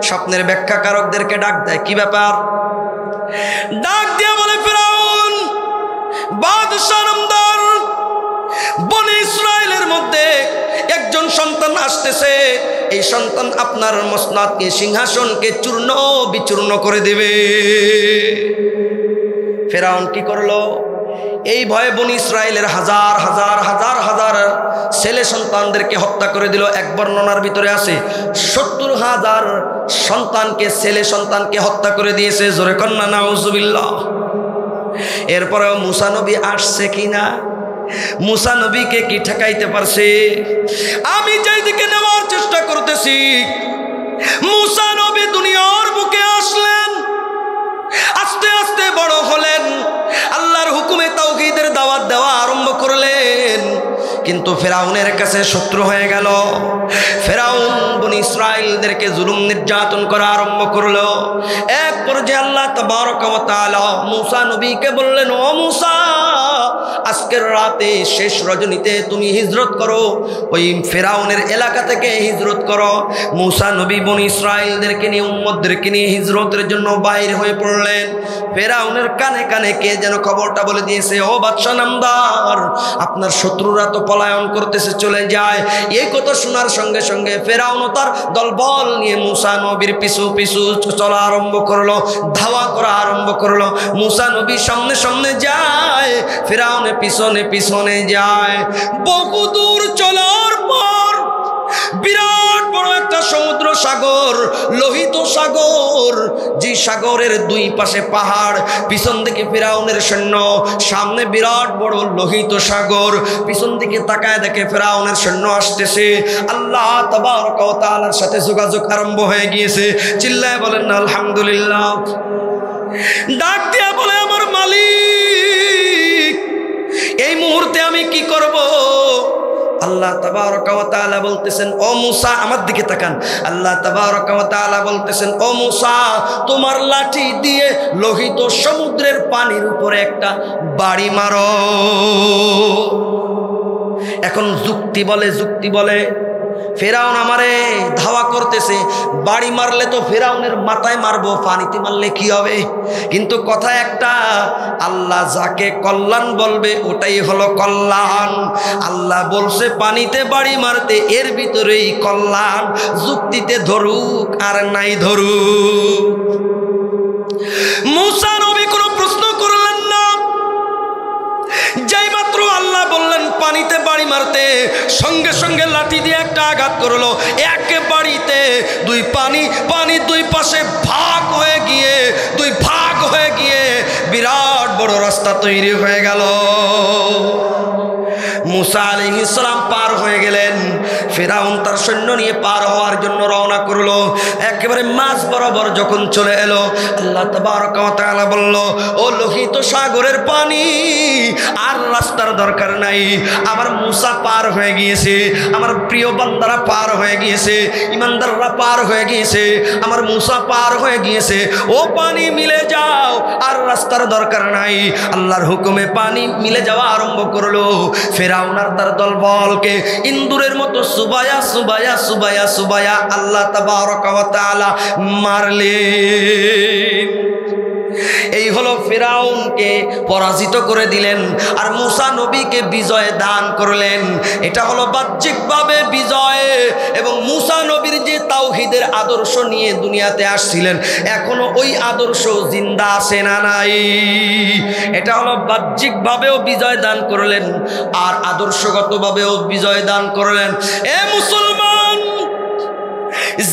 স্বপ্নের ব্যাখ্যাকারকদেরকে ডাক দেয়, কি ব্যাপার? ডাক দিয়ে বলে, ফিরাউন বাদশাহ নামদার, বনি ইসরাইলের মধ্যে একজন সন্তান আসতেছে, এই সন্তান আপনার মসনদকে, সিংহাসনকে চূর্ণ বিচূর্ণ করে দেবে। ফিরাউন কি করলো? এই ভয়ে বনি ইসরাইলের হাজার হাজার হাজার হাজার ছেলে সন্তানদেরকে হত্যা করে দিল। এক বর্ণনার ভিতরে আছে ৭০,০০০ সন্তানকে, ছেলে সন্তানকে হত্যা করে দিয়েছে। জোরে কন্যা নাউজুবিল্লাহ। এরপরেও মুসা নবী আসছে কিনা? মুসা নবীকে কি ঠেকাইতে পারছে? আমি যেই দিকে নেওয়ার চেষ্টা করতেছি, মুসা নবী দুনিয়ার বুকে আসলেন, আস্তে আস্তে বড় হলেন, আল্লাহর হুকুমে তাওহীদের দাওয়াত দেওয়া আরম্ভ করলেন। কিন্তু ফেরাউনের কাছে শত্রু হয়ে গেল। ফেরাউন বনি ইসরাইলদেরকে জুলুম নির্যাতন করা আরম্ভ করলো। এক পর্যায়ে আল্লাহ তাবারক ওয়া তাআলা মুসা নবীকে বললেন, ও মুসা, আজকের রাতে শেষ রজনীতে তুমি হিজরত করো, ওই ফেরাউনের এলাকা থেকে হিজরত করো। মুসা নবী বনি ইসরাইলদেরকে নিয়ে, উম্মতদেরকে নিয়ে হিজরতের জন্য বাইরে হয়ে পড়লেন। ফেরাউনের কানে কানে কে যেন খবরটা বলে দিয়েছে, ও বাদশা নামদার, আপনার শত্রুরা তো পলায়ন করতেছে, চলে যায়। এই কথা শোনার সঙ্গে সঙ্গে ফেরাউন তার দলবল নিয়ে মুসা নবীর পিছু পিছু চলা আরম্ভ করলো, ধাওয়া করা আরম্ভ করলো। মুসা নবী সামনে সামনে যায়, ফেরাউনের পিছনে পিছনে যায়। বহু দূর চলার পর বিরাট বড় একটা সমুদ্র সাগর, লোহিত সাগর, যে সাগরের দুই পাশে পাহাড়, পিছন দিকে ফিরাউনের সৈন্য, সামনে বিরাট বড় লোহিত সাগর। পিছন দিকে তাকায় দেখে ফিরাউনের সৈন্য আসতেছে। আল্লাহ তাবারক ওয়া তাআলার সাথে যোগাযোগ আরম্ভ হয়ে গিয়েছে। চিল্লায় বলেন না আলহামদুলিল্লাহ। ডাক দিয়া বলে, আমার মালিক, এই মুহূর্তে আমি কি করব? আল্লাহ তাবারক ওয়া তাআলা বলতেছেন, ও মুসা, আমার দিকে তাকান। আল্লাহ তাবারক ওয়া তাআলা বলতেছেন, ও মুসা, তোমার লাঠি দিয়ে লোহিত সমুদ্রের পানির উপরে একটা বাড়ি মারো। এখন যুক্তি বলে ফেরাউন আমারে ধাওয়া করতেছে, বাড়ি মারলে তো ফেরাউনের মাথায় মারবো, পানিতে মারলে কি হবে? কিন্তু কথা একটা, আল্লাহ যাকে কল্যাণ বলবে ওটাই হলো কল্যাণ। আল্লাহ বলছে পানিতে বাড়ি মারতে, এর ভিতরেই কল্যাণ। যুক্তিতে ধরুক আর নাই ধরুক। মুসা নবী কোনো প্রশ্ন করলেন না। যেই মাত্র আল্লাহ বললেন পানিতে বাড়ি মারতে, সঙ্গে সঙ্গে লাঠি দিয়ে একটা আঘাত করলো। একে বাড়িতে দুই পানি দুই পাশে ভাগ হয়ে গিয়ে বিরাট বড় রাস্তা তৈরি হয়ে গেল। মুসা আলাইহিস সালাম পার হয়ে গেলেন। ফিরাউন তার সৈন্য নিয়ে পার হওয়ার জন্য রওনা করলো। একেবারে মাঝ বরাবর যখন চলে এলো, আল্লাহ তাবারক ওয়া তাআলা বলল, ও লোহিত সাগরের পানি, আর রাস্তার দরকার নাই। আমার মুসা পার হয়ে গিয়েছে, আমার প্রিয় বান্দারা পার হয়ে গিয়েছে, ইমানদাররা পার হয়ে গিয়েছে, আমার মুসা পার হয়ে গিয়েছে। ও পানি মিলে যাও, আর রাস্তার দরকার নাই। আল্লাহর হুকুমে পানি মিলে যাওয়া আরম্ভ করলো। ফেরাউন আর তার দলবলকে ইন্দুরের মতো সুবায়া সুবায়া সুবায়া সুবায়া আল্লাহ তাবারক ওয়া তাআলা মারলেন। এই হলো ফিরাউনকে পরাজিত করে দিলেন, আর মুসা নবীকে বিজয় দান করলেন। এটা হলো বাহ্যিকভাবে বিজয়। এবং মুসা নবীর যে তাওহীদের আদর্শ নিয়ে দুনিয়াতে আসছিলেন, এখনো ওই আদর্শ জিন্দা আছে না নাই? এটা হলো বাহ্যিকভাবেও বিজয় দান করলেন, আর আদর্শগতভাবেও বিজয় দান করলেন। এ মুসলমান,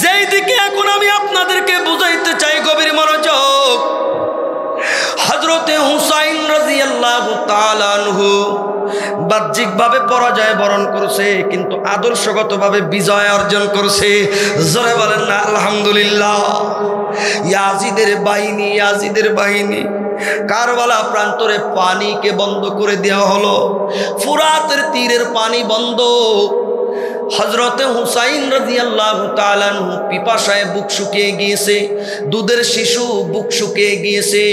যেই দিকে এখন আমি আপনাদেরকে বুঝাইতে চাই, গভীর মনোযোগ। হযরতে হুসাইন রাদিয়াল্লাহু তাআলা আনহু বাহ্যিকভাবে পরাজয় বরণ করছে, কিন্তু আদর্শগতভাবে বিজয় অর্জন করছে। জোরে বলেন না আলহামদুলিল্লাহ। ইয়াজিদের বাহিনী কারবালা প্রান্তরে পানিকে বন্ধ করে দেওয়া হলো। ফুরাতের তীরের পানি বন্ধ। হযরতে হুসাইন রাদিয়াল্লাহু তাআলা আনহু পিপাসায় বুক শুকিয়ে গিয়েছে, দুধের শিশু বুক শুকিয়ে গিয়েছে,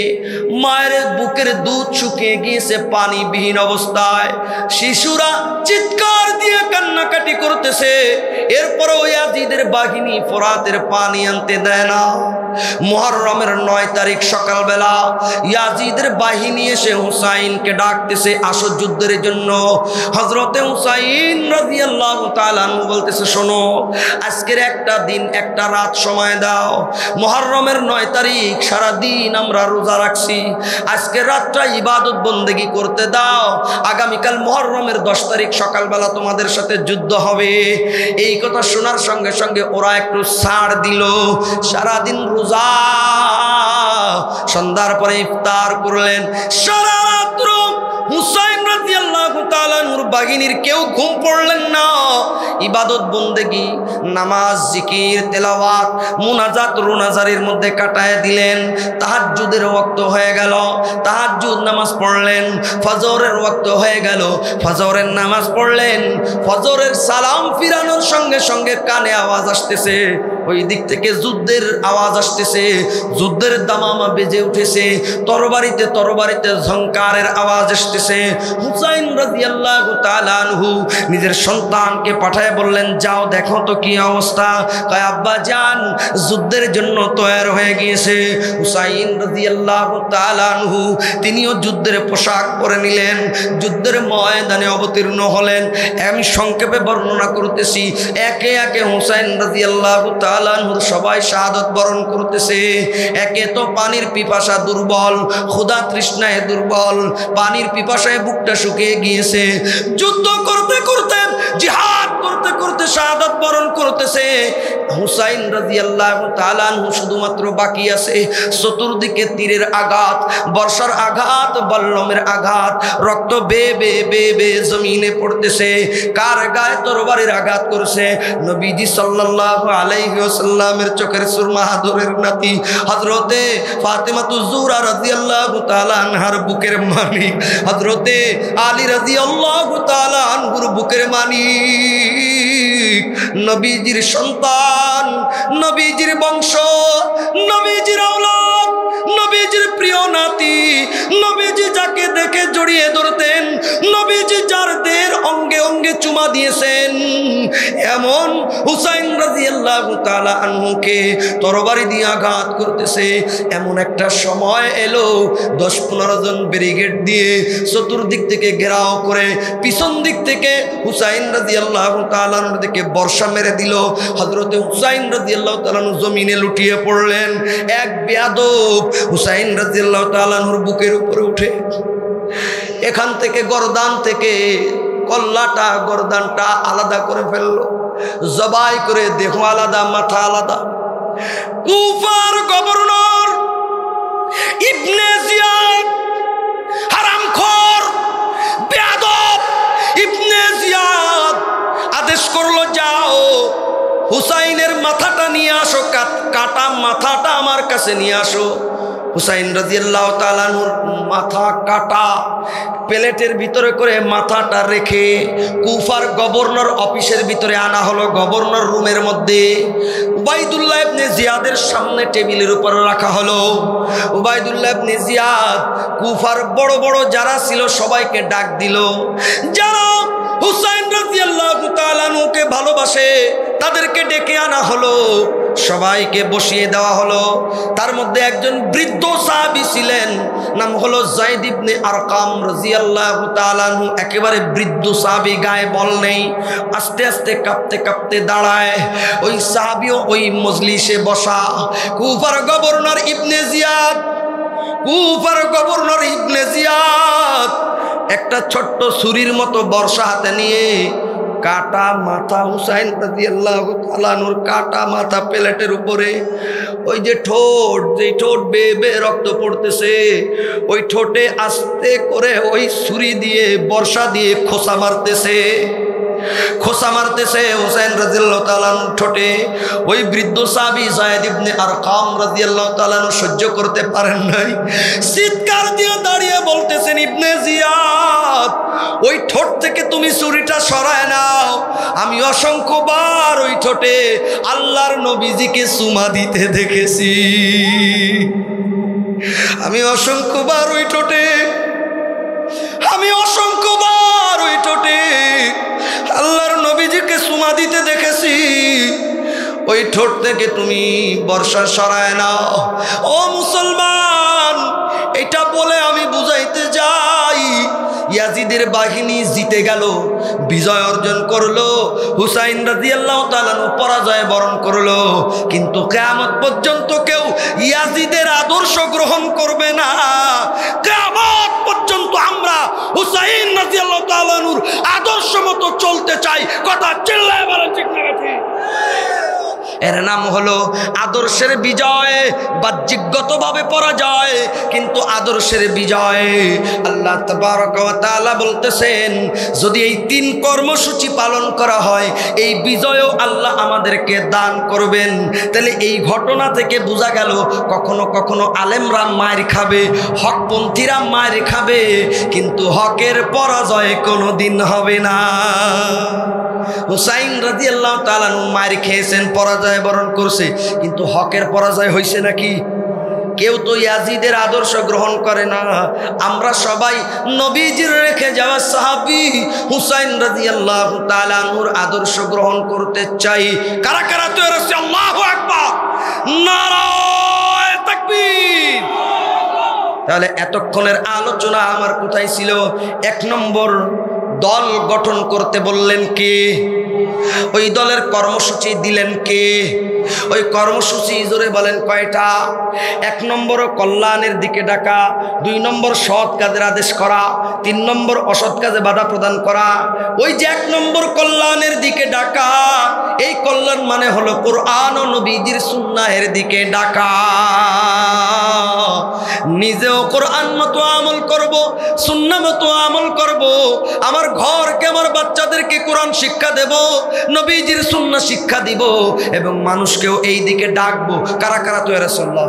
মায়ের বুকের দুধ শুকিয়ে গিয়েছে পানিবিহীন অবস্থায়। শিশুরা চিৎকার দিয়ে কান্না কান্নাকাটি করতেছে। এরপর ওই ইয়াজিদের বাহিনী ফোরাতের পানি আনতে দেয় না। মুহররমের ৯ তারিখ সকালবেলা ইয়াজিদের বাহিনী এসে হুসাইনকে ডাকতেছে, আসো যুদ্ধের জন্য। হযরতে হুসাইন রাদিয়াল্লাহু তাআলা আনহু বলতেছে, শোনো, আজকের একটা দিন একটা রাত সময় দাও। মুহররমের ৯ তারিখ সারা দিন আমরা রোজা রাখছি, আজকের রাতটা ইবাদত বন্দেগী করতে দাও। আগামীকাল মুহররমের ১০ তারিখ সকালবেলা তোমাদের সাথে যুদ্ধ হবে। এই কথা শোনার সঙ্গে সঙ্গে ওরা একটু ছাড় দিল। সারাদিন রোজা, সন্ধ্যার পরে ইফতার করলেন। সারা রাত্র হুসাইন রাদিয়াল্লাহু তাআলা নূর বাহিনীর কেউ ঘুম পড়লেন না। ইবাদত বন্দেগী, নামাজ, জিকির, তেলাওয়াত, মুনাজাত, রুনাজারির মধ্যে কাটায় দিলেন। তাহাজ্জুদের ওয়াক্ত হয়ে গেল, তাহাজ্জুদ নামাজ পড়লেন। ফজরের ওয়াক্ত হয়ে গেল, ফজরের নামাজ পড়লেন। ফজরের সালাম ফিরানোর সঙ্গে সঙ্গে কানে আওয়াজ আসতেছে, ওই দিক থেকে যুদ্ধের আওয়াজ আসতেছে, যুদ্ধের দামামা বেজে উঠেছে, তরবারিতে তরবারিতে ঝংকারের আওয়াজ আসতেছে। হুসাইন রাদিয়াল্লাহু তাআলা আনহু নিজের সন্তানকে পাঠায় বললেন, যাও দেখো তো কি অবস্থা। কয়, আব্বা জান, যুদ্ধের জন্য তৈরি হয়ে গিয়েছে। হুসাইন রাদিয়াল্লাহু তাআলা আনহু তিনিও যুদ্ধের পোশাক পরে নিলেন, যুদ্ধের ময়দানে অবতীর্ণ হলেন। আমি সংক্ষেপে বর্ণনা করতেছি। একে একে হুসাইন রাদিয়াল্লাহু তাআলা আনহুর সবাই শাহাদত বরণ করতেছে। একে তো পানির পিপাসা দুর্বল, ক্ষুধা তৃষ্ণায় দুর্বল, পানির পিপাসায় বুকটা শুকিয়ে গিয়েছে। যুদ্ধ করতে করতে, জিহাদ করতে করতে শাহাদত বরণ করতেছে। হুসাইন রাদিয়াল্লাহু তাআলা আনহু শুধুমাত্র বাকি আছে। চতুর্দিকে তীরের আঘাত, বর্ষার আঘাত, বল্লমের আঘাত, রক্ত বেয়ে বেয়ে বেয়ে বেয়ে জমিনে পড়তেছে। কার গায়ে তরবারির আঘাত করছে? নবীজি সাল্লাল্লাহু আলাইহি ওয়াসাল্লামের চোখের সুরমা আদরের নাতি হযরতে ফাতেমাতুজ জোহরা রাদিয়াল্লাহু তাআলা আনহার বুকের মানিক, হযরতে আলী রাদিয়াল্লাহু তাআলা আনহুর বুকের মানিক, নবীজির সন্তান, নবীজির বংশ, নবীজির আওলাদ, নবীজির প্রিয় নাতি, নবীজি যাকে দেখে জড়িয়ে ধরতেন, নবীজি যার দেহের অঙ্গে অঙ্গে চুমা দিয়েছেন, এমন হুসাইন রাদিয়াল্লাহু তাআলা আনহুকে তরবারি দিয়ে আঘাত করতেছে। এমন একটা সময় এলো, ১০-১৫ জন ব্রিগেড দিয়ে চতুর্দিক থেকে ঘেরাও করে পিছন দিক থেকে হুসাইন রাদিয়াল্লাহু তাআলা আনহুর দিকে বর্ষা মেরে দিল। হযরতে হুসাইন রাদিয়াল্লাহু তাআলা আনহু জমিনে লুটিয়ে পড়লেন। এক বেয়াদব হুসাইন রাদিয়াল্লাহু তাআলা আনহুর বুকের উপরে উঠে এখান থেকে গর্দান থেকে কল্লাটা, গর্দানটা আলাদা করে ফেললো, জবাই করে দেহ আলাদা, মাথা আলাদা। কুফার গভর্নর ইবনে জিয়াদ, হারামখোর বেয়াদব ইবনে জিয়াদ আদেশ করলো, যাও হুসাইনের মাথাটা নিয়ে আসো, কাটা মাথাটা আমার কাছে নিয়ে আসো। হুসাইন রাদিয়াল্লাহু তাআলা আনহুর মাথা কাটা, প্লেটের ভিতরে করে মাথাটা রেখে কুফার গভর্নর অফিসের ভিতরে আনা হলো। গভর্নর রুমের মধ্যে উবাইদুল্লাহ ইবনে জিয়াদের সামনে টেবিলের উপর রাখা হলো। উবাইদুল্লাহ ইবনে জিয়াদ কুফার বড় বড় যারা ছিল সবাইকে ডাক দিল। যারা হুসাইন রাদিয়াল্লাহু তাআলা আনহুকে ভালোবাসে তাদেরকে ডেকে আনা হলো, সবাইকে বসিয়ে দেওয়া হলো। তার মধ্যে একজন বৃদ্ধ সাহাবী ছিলেন, নাম হলো যায়েদ ইবনে আরকাম রাদিয়াল্লাহু তাআলা আনহু। একেবারে বৃদ্ধ সাহাবী, গায়ে বল নেই, আস্তে আস্তে কাঁপতে কাঁপতে দাঁড়ায়। ওই সাহাবীও ওই মজলিসে বসা। কুফার গভর্নর ইবনে জিয়াদ, কুফার গভর্নর ইবনে জিয়াদ একটা ছোট্ট ছুরির মতো বর্ষা হাতে নিয়ে কাটা মাথা হুসাইন রাদিয়াল্লাহু তাআলা আনহুর কাটা মাথা প্লেটের উপরে, ওই যে ঠোঁট, যে ঠোঁট বেয়ে বেয়ে রক্ত পড়তেছে, ওই ঠোঁটে আস্তে করে ওই ছুরি দিয়ে বর্ষা দিয়ে খোঁচা মারতেছে, খোঁচা মারতেছে হুসাইন রাদিয়াল্লাহু তাআলা আনহুর ঠোঁটে। ওই বৃদ্ধ সাহাবী যায়েদ ইবনে আরকাম রাদিয়াল্লাহু তাআলা আনহু সহ্য করতে পারেন নাই, চিৎকার দিয়ে দাঁড়িয়ে বলতেছেন, ইবনে জিয়াদ, ওই ঠোঁট থেকে তুমি ছুরিটা সরায় নাও। আমি অসংখ্যবার ওই ঠোঁটে আল্লাহর নবীজিকে চুমা দিতে দেখেছি, আমি অসংখ্যবার ওই ঠোঁটে, আমি অসংখ্যবার ওই ঠোঁটে আল্লাহর নবীজি চুম্মা দিতে দেখেছি, ওই ঠোঁট থেকে তুমি বর্ষা সরায় নাও। ও মুসলমান, এটা বলে আমি বুঝাইতে যাই, ইয়াজিদের বাহিনী জিতে গেল, বিজয় অর্জন করলো, হুসাইন রাদিয়াল্লাহু তাআলা পরাজয় বরণ করলো, কিন্তু কিয়ামত পর্যন্ত কেউ ইয়াজিদের আদর্শ গ্রহণ করবে না। কিয়ামত পর্যন্ত আমরা হুসাইন রাদিয়াল্লাহু তাআলার আদর্শ মতো চলতে চাই। কথা চিল্লায় বলেন ঠিক না ঠিক? এর নাম হলো আদর্শের বিজয়। বাহ্যিকগতভাবে পরাজয়, কিন্তু আদর্শের বিজয়। আল্লাহ তাবারক ওয়া তাআলা বলতেছেন, যদি এই 3 কর্মসূচি পালন করা হয়, এই বিজয়ও আল্লাহ আমাদেরকে দান করবেন। তাহলে এই ঘটনা থেকে বোঝা গেল, কখনো কখনো আলেমরা মার খাবে, হকপন্থীরা মার খাবে, কিন্তু হকের পরাজয় কোনোদিন হবে না। হুসাইন রাদিয়াল্লাহু তাআলা মার খেয়েছেন, পরাজয় বরণ করছে, কিন্তু হকের পরাজয় হয়েছে নাকি? কেউ তো ইয়াজিদের আদর্শ গ্রহণ করে না। আমরা সবাই নবীজির রেখে যাওয়া সাহাবী হুসাইন রাদিয়াল্লাহু তাআলা আনহুর আদর্শ গ্রহণ করতে চাই। কারা কারা তো রাসূল আল্লাহু আকবার, নারায়ে তাকবীর। তাহলে এতক্ষণের আলোচনা আমার কোথায় ছিল? 1 নম্বর, দল গঠন করতে বললেন কে? ওই দলের কর্মসূচি দিলেন কে? ওই কর্মসূচি জোরে বলেন কয়টা? 1 নম্বর কল্যাণের দিকে ডাকা, 2 নম্বর সৎ কাজের আদেশ করা, 3 নম্বর অসৎ কাজে বাধা প্রদান করা। ওই যে 1 নম্বর কল্যাণের দিকে ডাকা, এই কল্যাণ মানে হলো কোরআন ও নবীজির সুন্নাহের দিকে ডাকা। নিজেও কোরআন মতো আমল করব, সুন্নাহ মতো আমল করব, আমার ঘরকে, আমার বাচ্চাদেরকে কোরআন শিক্ষা দেব, নবীজির সুন্নাহ শিক্ষা দিব, এবং মানুষকেও এই দিকে ডাকবো। কারা কারা তো রাসূলুল্লাহ